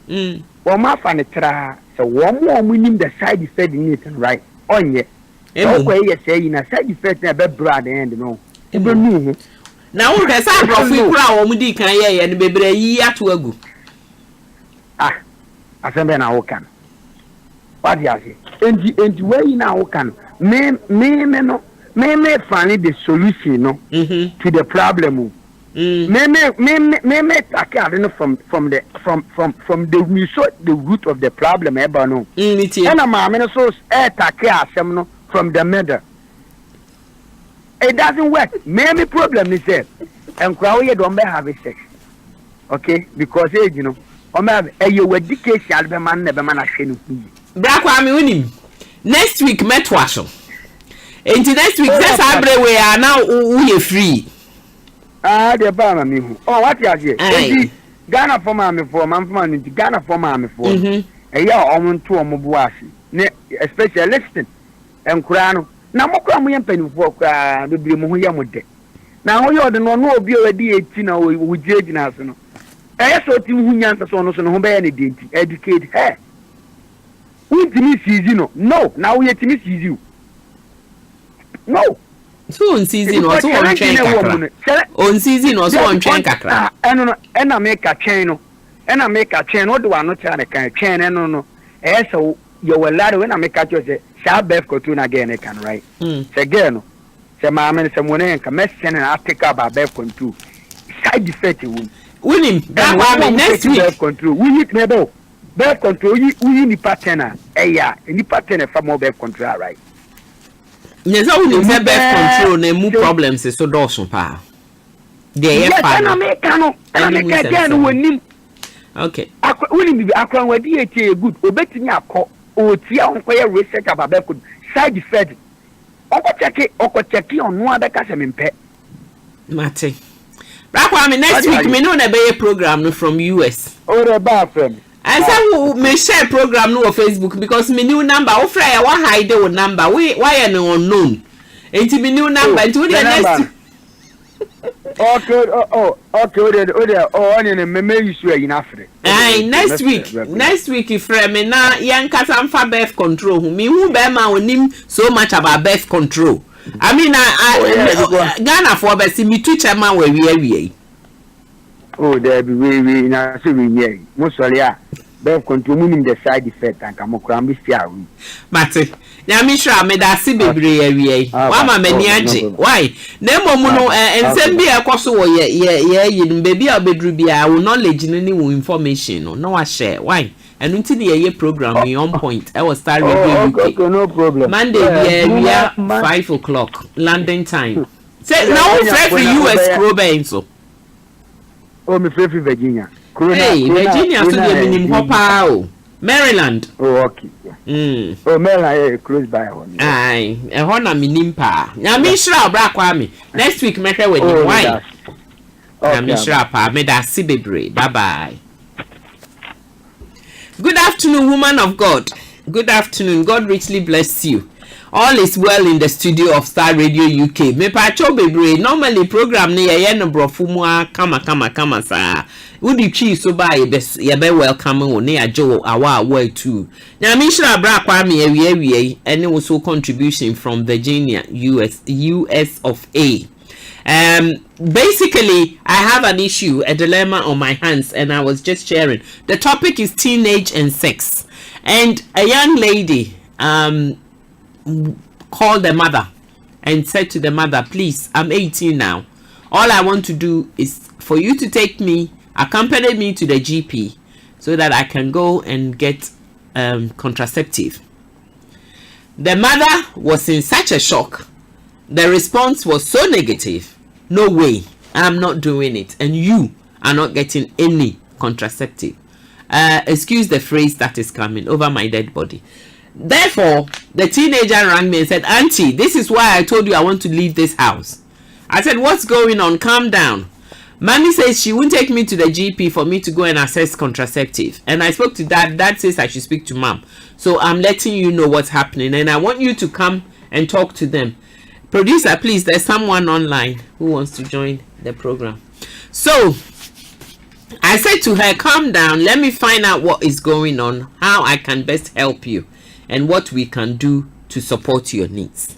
Speaker 2: Or my fan tra So one more winning the side effect in it, right? On ye. Okay, you say in a side effect, a bad brother, and no.
Speaker 1: Now, there's a profit crowd, Mudi can ye and baby a year to ago.
Speaker 2: Ah, I said, Ben, I can. What do you say? And where you now can, may find the solution no, to the problem. May take from the result the root of the problem ever no. And a man so take from the middle. It doesn't work. Maybe problem is there. And crowd you don't have a sex. Okay? Because you know, you education never man ashenu.
Speaker 1: Black Kwame winning. Next week metwaso. Until next week, that's how we are now we free.
Speaker 2: Ah, the Bama me. Oh, what you say? Ghana for mammy for man into Ghana for mammy for. A year on to a mobuasi. Especially listen. And Crano. Now, more come penny for the Bimuyamude. Now, you are the no be already 18 or with Jade National. I saw Tim Hunyans on us and home any educate her. We Timmy sees you no. Now we are Timmy sees you. No.
Speaker 1: So on season or so on train kakra. On season or so on train kakra.
Speaker 2: And I make a chain. And I make a chain. What do I not try to chain? And no. So you will lie when I make a choice. Shall Beth go to again? I can write. Say again. Say my man, someone and come mess and I take up our Beth control. Side effect.
Speaker 1: Winning. That one next week.
Speaker 2: Beth control. We need never. Beth control. We need partner. Yeah. Any partner for more Beth control, right?
Speaker 1: Yes, I will say birth control na mu problems so dawson pa. Dey
Speaker 2: yes, na make no wonim.
Speaker 1: Okay.
Speaker 2: Wonim bi akran wadi etie good. Obetimi akọ otia onkoye research about birth side effect. Oko check on no abeka se mempe.
Speaker 1: Mate. Brakwame next week me no na be program no from US.
Speaker 2: Oh, the bar friend.
Speaker 1: I say me share program no on Facebook because me new number o frɛ ya wa hide wo number why are no unknown enti me new number enti the next
Speaker 2: okay only me issue in Africa
Speaker 1: next week if me na yankasa mfa birth control me hu be ma onim so much about birth control I mean Ghana for be see me teacher man we
Speaker 2: oh there be we na so we here most sorry birth control meaning the side effect and come kram be fear we
Speaker 1: mate ya mi sure me da si bebre awie wa ma mani age why na momu no ensem bi ekoso wo ye yin baby a bedru bia wo knowledge ni wo information no wa share why and until the year program on point I was Starr Radio UK.
Speaker 2: Okay, no problem.
Speaker 1: Monday we are 5 o'clock London time. Say now free US probe so.
Speaker 2: Oh, me free Virginia.
Speaker 1: Hey, Virginia so dey minim hopa o. Maryland.
Speaker 2: Oh, okay. Oh, Maryland close by one.
Speaker 1: Aye, e ho na minim pa. Na me shira bra kwa me. Next week me hwe with you. Why? Na me shira pa me da si bebre. Bye bye. Good afternoon, woman of God. Good afternoon. God richly bless you. All is well in the studio of Starr Radio UK. Me pacho bebre. Normally program ni ye no brofu mu kama sa. Udi chi so ba ye be welcome wo ne ajo awa too. Now me shira bra kwa me awie any also contribution from Virginia, US of A. Basically I have an issue, a dilemma on my hands, and I was just sharing. The topic is teenage and sex. And a young lady called the mother and said to the mother, please, I'm 18 now. All I want to do is for you to take me, accompany me to the GP so that I can go and get contraceptive. The mother was in such a shock. The response was so negative. No way, I'm not doing it, and you are not getting any contraceptive. Excuse the phrase that is coming over my dead body. Therefore, the teenager rang me and said, Auntie, this is why I told you I want to leave this house. I said, what's going on? Calm down. Mommy says she won't take me to the GP for me to go and access contraceptive. And I spoke to dad. Dad says I should speak to mom. So I'm letting you know what's happening. And I want you to come and talk to them. Producer, please, there's someone online who wants to join the program. So, I said to her, calm down, let me find out what is going on, how I can best help you, and what we can do to support your needs.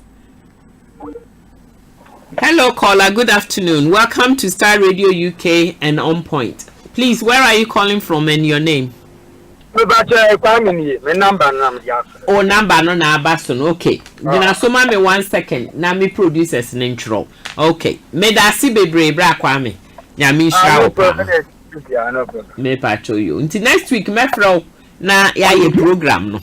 Speaker 1: Hello caller, good afternoon. Welcome to Star Radio UK and On Point. Please, where are you calling from and your name? Oh, number no na abason. Okay. Gina so ma me 1 second. Na me producers na ntro. Okay. Me da si bebre bra kwame. Nya me shira o. Me pa cho you. Until next week me fro na ya ye program no.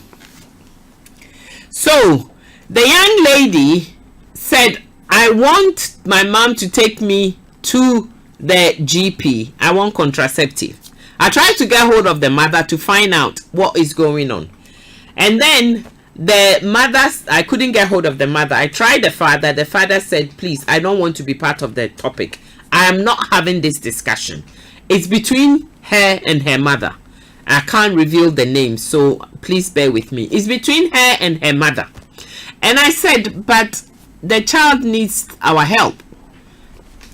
Speaker 1: So, the young lady said, I want my mom to take me to the GP. I want contraceptive. I tried to get hold of the mother to find out what is going on. And then the mother, I couldn't get hold of the mother. I tried the father. The father said, please, I don't want to be part of the topic. I am not having this discussion. It's between her and her mother. I can't reveal the name, so please bear with me. It's between her and her mother. And I said, but the child needs our help.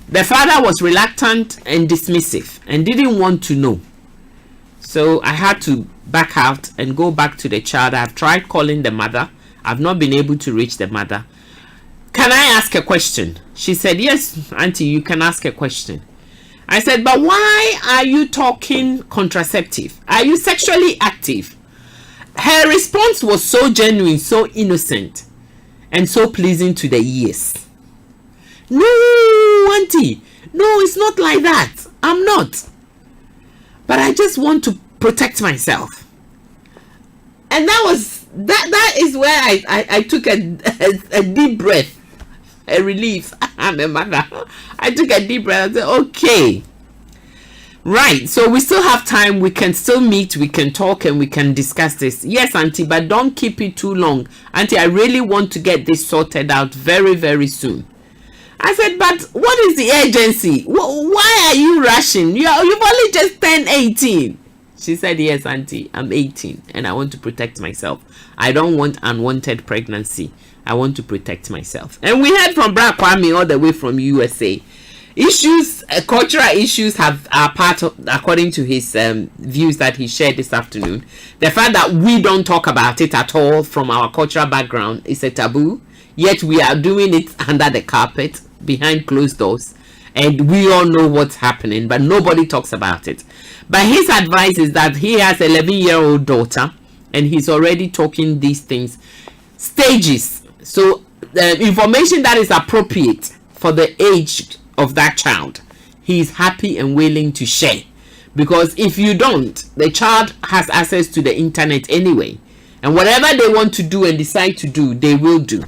Speaker 1: The father was reluctant and dismissive and didn't want to know. So I had to back out and go back to the child. I've tried calling the mother. I've not been able to reach the mother. Can I ask a question? She said, yes, auntie, you can ask a question. I said, but why are you talking contraceptive? Are you sexually active? Her response was so genuine, so innocent, and so pleasing to the ears. No, auntie, no, it's not like that. I'm not. But I just want to protect myself. And that is where I took a deep breath, a relief. I'm a mother. I took a deep breath and said, okay. Right, so we still have time. We can still meet, we can talk, and we can discuss this. Yes, auntie, but don't keep it too long. Auntie, I really want to get this sorted out very, very soon. I said, but what is the urgency? Why are you rushing? You've only just turned 18. She said, yes, auntie, I'm 18 and I want to protect myself. I don't want unwanted pregnancy. I want to protect myself. And we heard from Brad Kwame all the way from USA. Issues, cultural issues are part of, according to his views that he shared this afternoon. The fact that we don't talk about it at all from our cultural background is a taboo. Yet we are doing it under the carpet, behind closed doors. And we all know what's happening, but nobody talks about it. But his advice is that he has an 11-year-old daughter, and he's already talking these things. Stages. So the information that is appropriate for the age of that child, he is happy and willing to share. Because if you don't, the child has access to the internet anyway. And whatever they want to do and decide to do, they will do.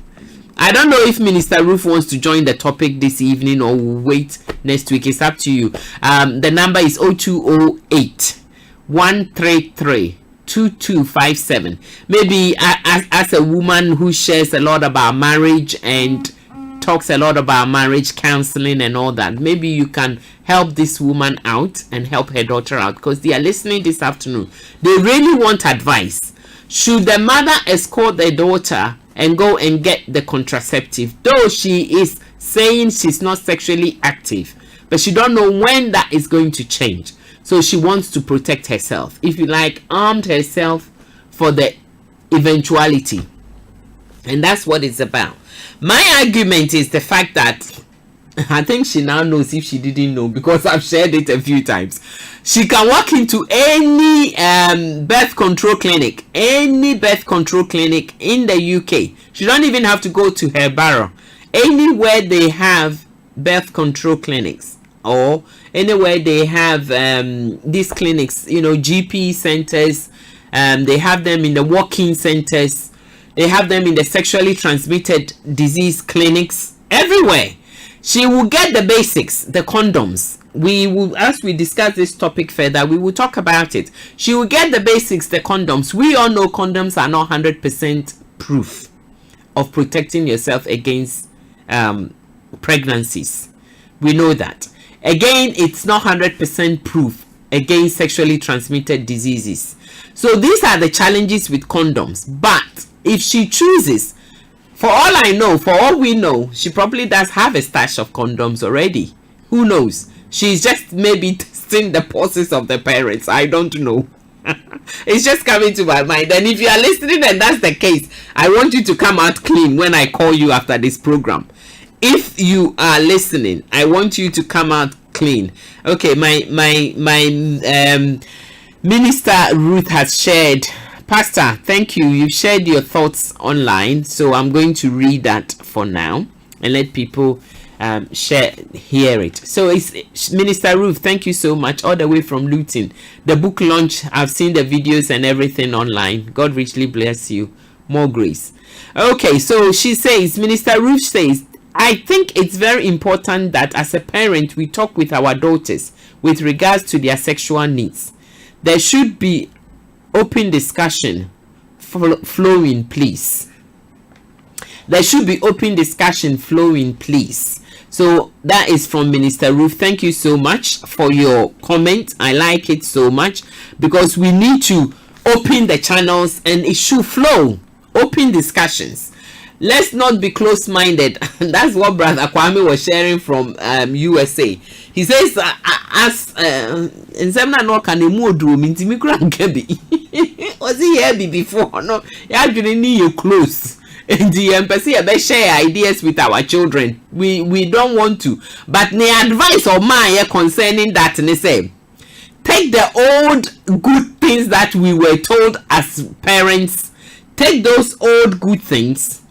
Speaker 1: I don't know if Minister Ruth wants to join the topic this evening or wait next week. It's up to you. The number is 0208 133 2257. Maybe as a woman who shares a lot about marriage and talks a lot about marriage counseling and all that, maybe you can help this woman out and help her daughter out, because they are listening this afternoon. They really want advice. Should the mother escort the daughter and go and get the contraceptive, though she is saying she's not sexually active, but she don't know when that is going to change? So she wants to protect herself, if you like, armed herself for the eventuality. And that's what it's about. My argument is the fact that I think she now knows, if she didn't know, because I've shared it a few times. She can walk into any birth control clinic in the UK. She don't even have to go to her borough. Anywhere they have birth control clinics, or anywhere they have these clinics, GP centers, they have them in the walk-in centers, they have them in the sexually transmitted disease clinics, everywhere. She will get the basics, the condoms. We will, as we discuss this topic further, we will talk about it. She will get the basics, the condoms. We all know condoms are not 100% proof of protecting yourself against pregnancies. We know that. Again, it's not 100% proof against sexually transmitted diseases. So these are the challenges with condoms. But if she chooses, for all we know, she probably does have a stash of condoms already. Who knows? She's just maybe testing the pulses of the parents. I don't know. It's just coming to my mind. And if you are listening and that's the case, I want you to come out clean when I call you after this program. If you are listening, I want you to come out clean. Okay, my Minister Ruth has shared. Pastor, thank you. You've shared your thoughts online, so I'm going to read that for now and let people hear it. So it's Minister Ruth, thank you so much, all the way from Luton. The book launch, I've seen the videos and everything online. God richly bless you. More grace. Okay, so she says, Minister Ruth says, I think it's very important that as a parent we talk with our daughters with regards to their sexual needs. There should be open discussion flowing, please. There should be open discussion flowing, please. So that is from Minister Ruth. Thank you so much for your comment. I like it so much because we need to open the channels and it should flow. Open discussions. Let's not be close-minded. That's what Brother Kwame was sharing from USA. He says, as in Semna no can emu do minti mikura nkebi. Was he here before? No, you actually need you close. And the empathy share ideas with our children. We don't want to. But the advice of mine concerning that, they say, take the old good things that we were told as parents. Take those old good things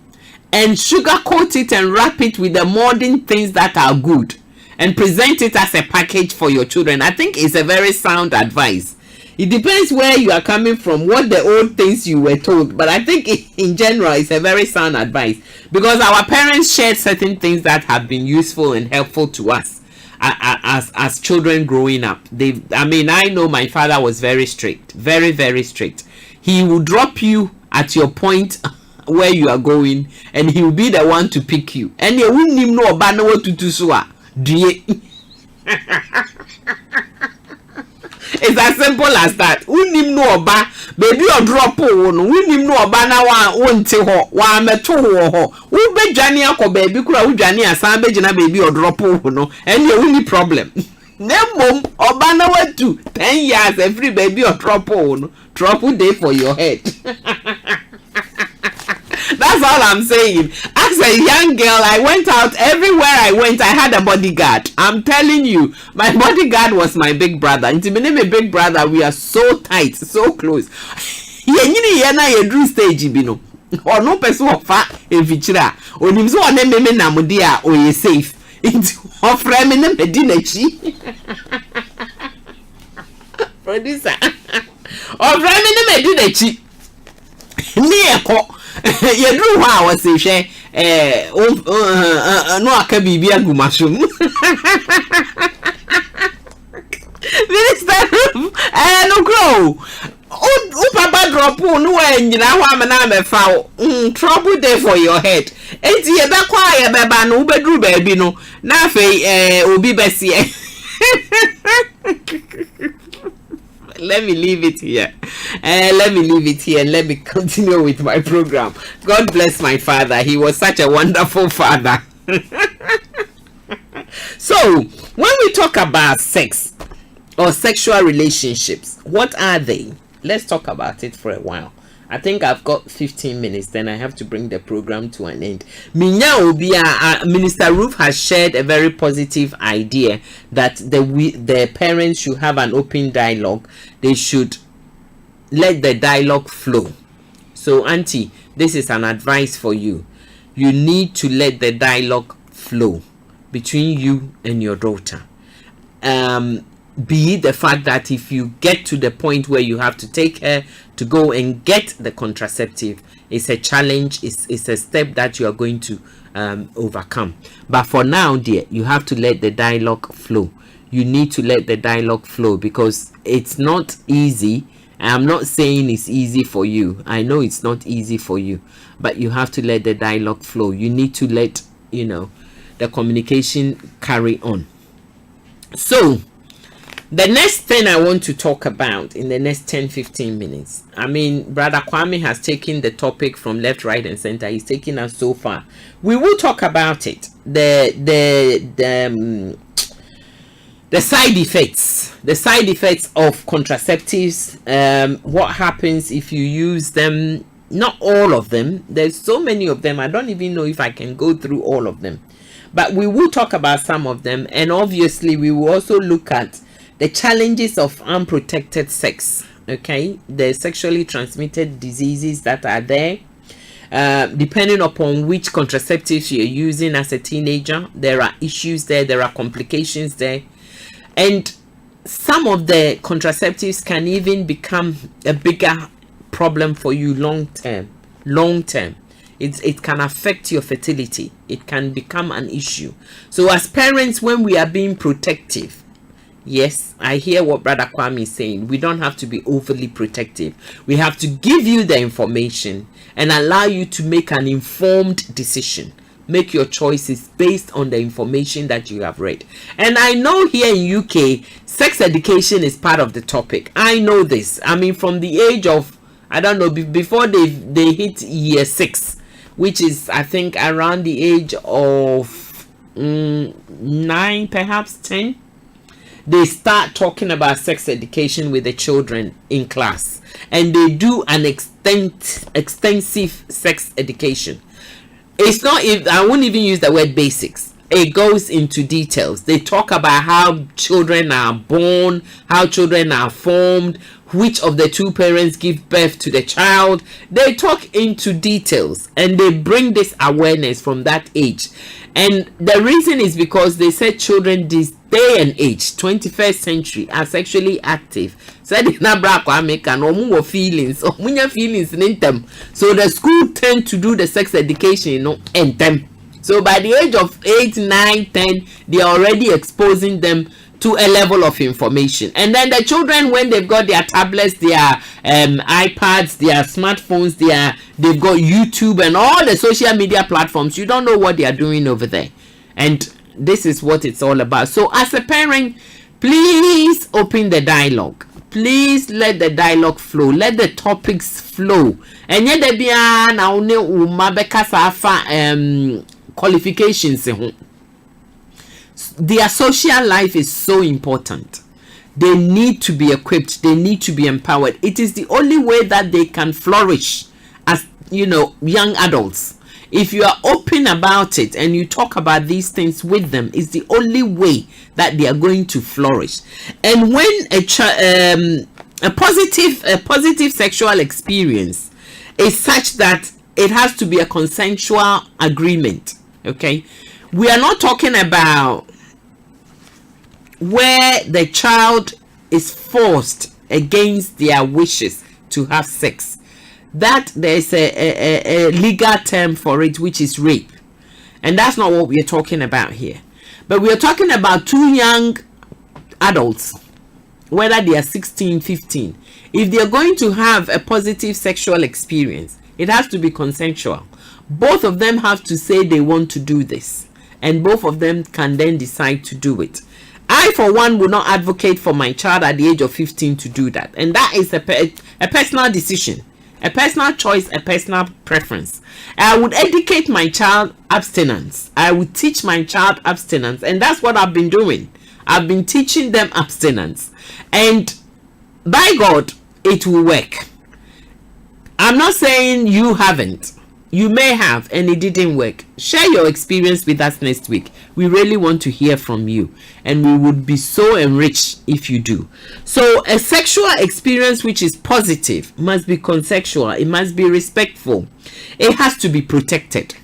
Speaker 1: and sugarcoat it and wrap it with the modern things that are good and present it as a package for your children. I think it's a very sound advice. It depends where you are coming from, what the old things you were told, but I think in general it's a very sound advice because our parents shared certain things that have been useful and helpful to us as children growing up. I know my father was very strict, very, very strict. He will drop you at your point where you are going and he will be the one to pick you, and you wouldn't even know about what to do. So it's as simple as that. Wouldn't know about baby or drop on, wouldn't know about now one till one metal or who be Johnny or baby could Johnny as a baby or drop on, and your only problem. Nemo or banner went to 10 years every baby or drop on, drop day for your head. That's all I'm saying. As a young girl, I went out everywhere I went. I had a bodyguard. I'm telling you, my bodyguard was my big brother. Into my name, big brother, we are so tight, so close. You drew stage, bino. Or no person of fat in Vichira. Or him so on them namudia or ye safe. Into of Remina Medinachi. Producer of Remina Medinachi. Near you know how I say she no akabi bi agumashum. Minister no grow o papa drop no we nyina ho amana me fa trouble there for your head enti ye be kwa ye be ba no bedru ba bi no na afei obi besie. Let me leave it here. Let me leave it here and let me continue with my program. God bless my father. He was such a wonderful father. So, when we talk about sex or sexual relationships, what are they? Let's talk about it for a while. I think I've got 15 minutes, then I have to bring the program to an end. Minister Ruth has shared a very positive idea that the parents should have an open dialogue. They should let the dialogue flow. So, Auntie, this is an advice for you. You need to let the dialogue flow between you and your daughter. Be the fact that if you get to the point where you have to take her to go and get the contraceptive, it's a challenge, it's a step that you are going to overcome. But for now, dear, you have to let the dialogue flow. You need to let the dialogue flow because it's not easy. I'm not saying it's easy for you. I know it's not easy for you, but you have to let the dialogue flow. You need to let, the communication carry on. So, the next thing I want to talk about in the next 10-15 minutes. Brother Kwame has taken the topic from left, right, and center. He's taken us so far. We will talk about it. The side effects of contraceptives. What happens if you use them? Not all of them. There's so many of them, I don't even know if I can go through all of them, but we will talk about some of them. And obviously we will also look at the challenges of unprotected sex. Okay, the sexually transmitted diseases that are there. Depending upon which contraceptives you're using as a teenager, there are issues there, there are complications there. And some of the contraceptives can even become a bigger problem for you long term. It can affect your fertility. It can become an issue. So as parents, when we are being protective, yes, I hear what Brother Kwame is saying. We don't have to be overly protective. We have to give you the information and allow you to make an informed decision. Make your choices based on the information that you have read. And I know here in UK, sex education is part of the topic. I know this. I mean, from the age of, I don't know, before they hit year 6, which is, I think, around the age of 9, perhaps 10. They start talking about sex education with the children in class, and they do an extensive sex education. It's not, I wouldn't even use the word basics. It goes into details. They talk about how children are born, how children are formed, which of the two parents give birth to the child. They talk into details, and they bring this awareness from that age. And the reason is because they said children this day and age, 21st century, are sexually active. So they not make no feelings or feelings in them. So the school tend to do the sex education, in them. So by the age of 8, 9, 10, they are already exposing them to a level of information. And then the children, when they've got their tablets, their iPads, their smartphones, they've got YouTube and all the social media platforms, you don't know what they are doing over there. And this is what it's all about. So as a parent, please open the dialogue. Please let the dialogue flow. Let the topics flow. And yet there be qualifications. Their social life is so important. They need to be equipped. They need to be empowered. It is the only way that they can flourish as, young adults. If you are open about it and you talk about these things with them, it's the only way that they are going to flourish. And when a positive sexual experience is such that it has to be a consensual agreement. Okay, we are not talking about where the child is forced against their wishes to have sex. That there's a legal term for it, which is rape, and that's not what we are talking about here. But we are talking about two young adults, whether they are 16, 15. If they are going to have a positive sexual experience, it has to be consensual. Both of them have to say they want to do this, and both of them can then decide to do it. I, for one, will not advocate for my child at the age of 15 to do that, and that is a personal decision, a personal choice, a personal preference. I would educate my child abstinence. I would teach my child abstinence, and that's what I've been doing. I've been teaching them abstinence, and by God, it will work. I'm not saying you haven't. You may have, and it didn't work. Share your experience with us next week. We really want to hear from you, and we would be so enriched if you do. So a sexual experience which is positive must be consensual. It must be respectful. It has to be protected.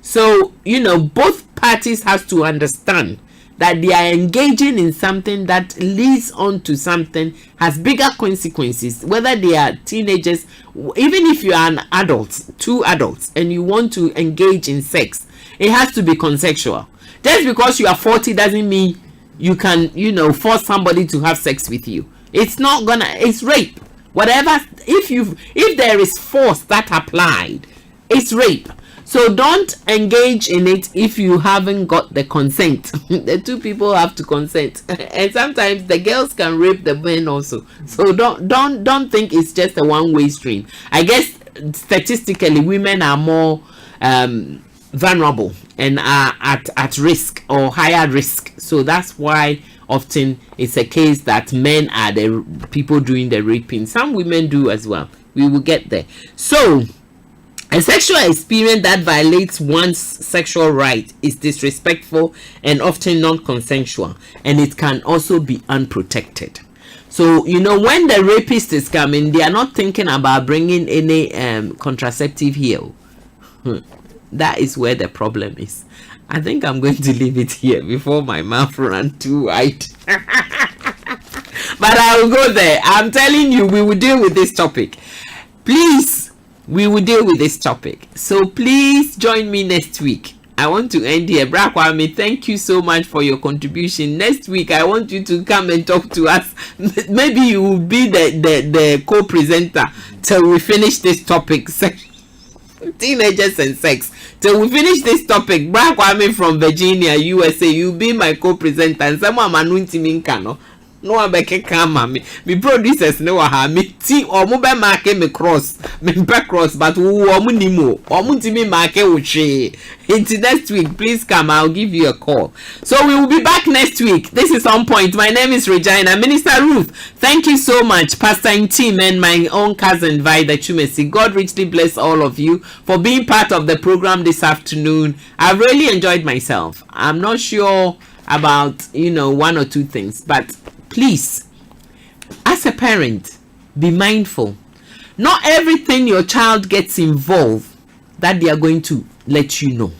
Speaker 1: So, both parties have to understand that they are engaging in something that leads on to something, has bigger consequences, whether they are teenagers, even if you are an adult, two adults, and you want to engage in sex, it has to be consensual. Just because you are 40 doesn't mean you can, force somebody to have sex with you. It's not gonna, it's rape. Whatever, if there is force that applied, it's rape. So don't engage in it if you haven't got the consent. The two people have to consent, and sometimes the girls can rape the men also. So don't think it's just a one-way stream. I guess statistically, women are more vulnerable and are at risk or higher risk. So that's why often it's a case that men are the people doing the raping. Some women do as well. We will get there. So a sexual experience that violates one's sexual right is disrespectful and often non-consensual, and it can also be unprotected. So, you know, when the rapist is coming, they are not thinking about bringing any contraceptive here. That is where the problem is. I think I'm going to leave it here before my mouth runs too wide. But I will go there. I'm telling you, we will deal with this topic. Please, we will deal with this topic. So please join me next week. I want to end here. Brakwame, thank you so much for your contribution. Next week, I want you to come and talk to us. Maybe you will be the co-presenter till we finish this topic. Teenagers and sex. Till we finish this topic, Brakwame from Virginia, USA, you'll be my co-presenter. And someone manunti minkano. No one be kama me producers no ha me ti omo be mark me cross me back cross but wo omo nimo omo ti me mark wo hwe. Until next week, please come, I'll give you a call. So we will be back next week. This is On Point. My name is Regina. Minister Ruth, thank you so much. Pastor Intim and my own cousin Vida Chumesi, God richly bless all of you for being part of the program this afternoon. I really enjoyed myself. I'm not sure about, you know, one or two things, but please, as a parent, be mindful. Not everything your child gets involved that they are going to let you know.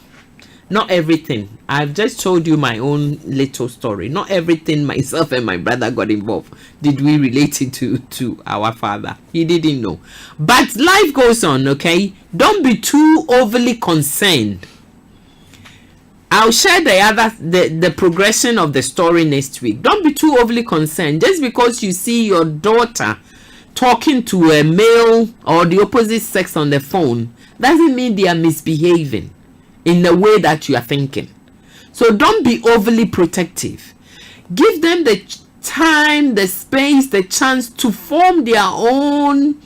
Speaker 1: Not everything. I've just told you my own little story. Not everything myself and my brother got involved did we relate it to our father. He didn't know. But life goes on, okay? Don't be too overly concerned. I'll share the progression of the story next week. Don't be too overly concerned. Just because you see your daughter talking to a male or the opposite sex on the phone doesn't mean they are misbehaving in the way that you are thinking. So don't be overly protective. Give them the time, the space, the chance to form their own,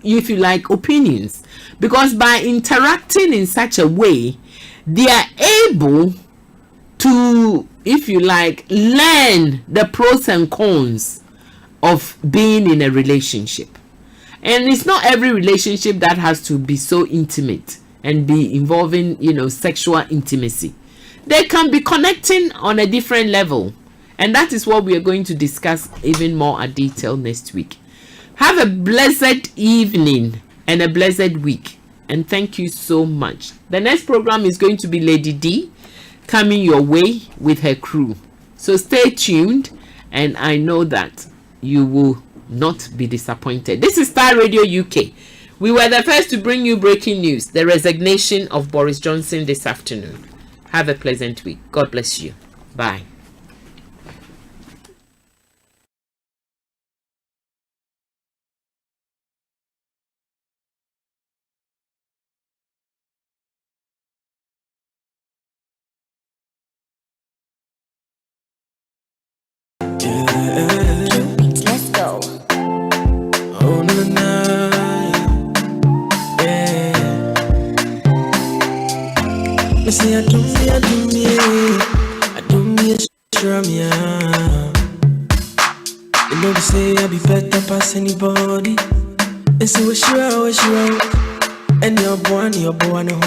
Speaker 1: if you like, opinions. Because by interacting in such a way, they are able to, if you like, learn the pros and cons of being in a relationship. And it's not every relationship that has to be so intimate and be involving, you know, sexual intimacy. They can be connecting on a different level. And that is what we are going to discuss even more at detail next week. Have a blessed evening and a blessed week. And thank you so much. The next program is going to be Lady D coming your way with her crew. So stay tuned, and I know that you will not be disappointed. This is Starr Radio UK. We were the first to bring you breaking news, the resignation of Boris Johnson this afternoon. Have a pleasant week. God bless you. Bye.
Speaker 3: Let's go.
Speaker 4: Oh, no, no, yeah. You see, I do me, sure, me, you know, they say I be better past anybody. And so, wish you out. And your boy, no.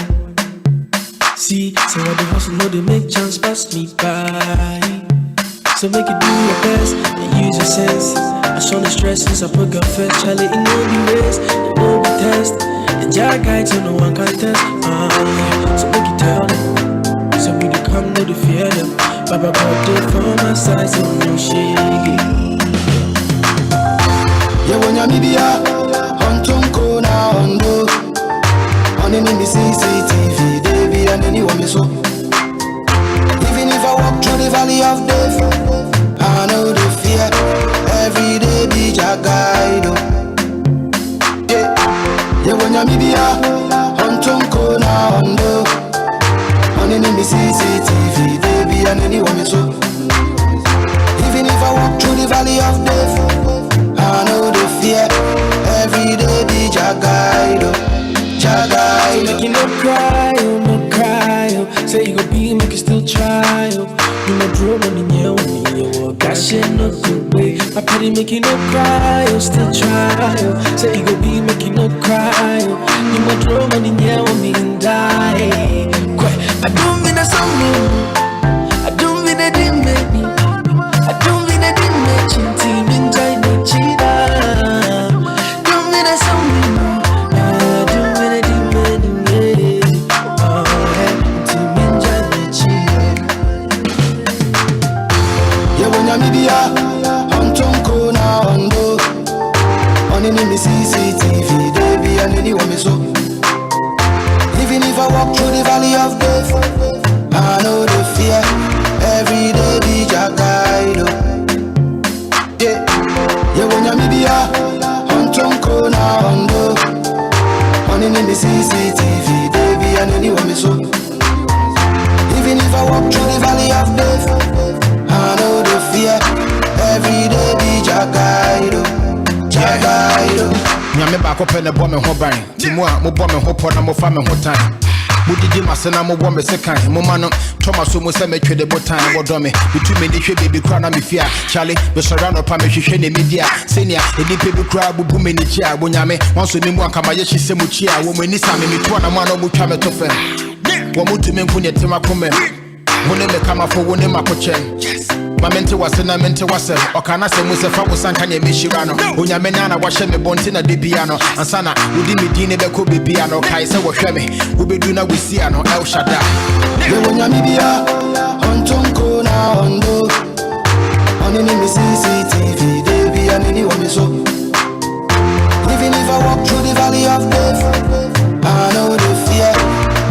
Speaker 4: See, so I do hustle, know they make chance pass me by. So make it do your best and use your sense. I show the stress since I put God first. Charlie, it no be race, it no be test. And your guides, so no one can test. So make it tell them. So we do come, no, they fear them. Baba God did for my side, so no shake it.
Speaker 5: Yeah, when you're media, on Tonko na Hondo. On any CCTV, they be and anyone me so. Even if I walk through the valley of death, I know the fear. Every day be your guide. Yeah, when you're media, on Tonko na Hondo. On any CCTV, they be and anyone me so. Even if I walk through the valley of death, I know the fear. Every day be your guide. Your guide.
Speaker 4: Make you no cry, Say you go be, make you still try. You know, draw money, yeah, that shit no good way. My petty make you no cry, still try. Say you go be, make you no cry. You know, draw money, yeah, me and die. I don't mean a song, I don't mean a dim me. I don't mean a dim me, team in China, cheetah. Don't mean a song, I don't mean a dim me. Oh, team in China, cheetah.
Speaker 5: Yeah, when I'm media, on Tonko na Ondo. On any CCTV, baby, and anyone me so. Even if I walk through the valley of death, I know the fear. Every day be Jacaido. Yeah, yeah, when you're media, on Tonko na Ondo. On any CCTV, baby, and anyone me so. Even if I walk through the valley of death, I know the fear. Every day be Jacaido. Jacaido.
Speaker 3: Nyame baako pɛ ne bɔ me ho ban timu a mo bɔ me ho pɔ na mo fa me ho tan mo didi masena mo bɔ me sekan mo ma no toma so mo sɛ metwe de botan wo dɔ me bitu me ni hwe baby kra na me fia chale be sɔra no pa me hwehwɛ ne media senia edi pe bi kra bubu me ni chia bo nyame won so me mu akama ye hyese mo chia wo mo ni sa me to na mo na mo twa me to fem wo mo tu me nku ne tema komem mo ne me kama fo wo ne makochen ma mente wase na mente wase okana se mu se fa wo sanka ne mehira no onyame na na wahye me bonte na debia no ansana wodi me din ne beko bebia no kai se wo hwe me wo bedu na wesia no el shada
Speaker 5: ye onyame bia ontonko na ondo onini me CCTV debia nini wo me so even if I walk through the valley of death I know the fear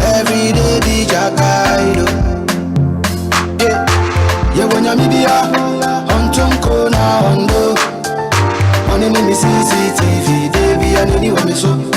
Speaker 5: every day be Jacaido. Yeah, when you're media, on Tonko na Ondo, on any CCTV, baby, and anyone me so.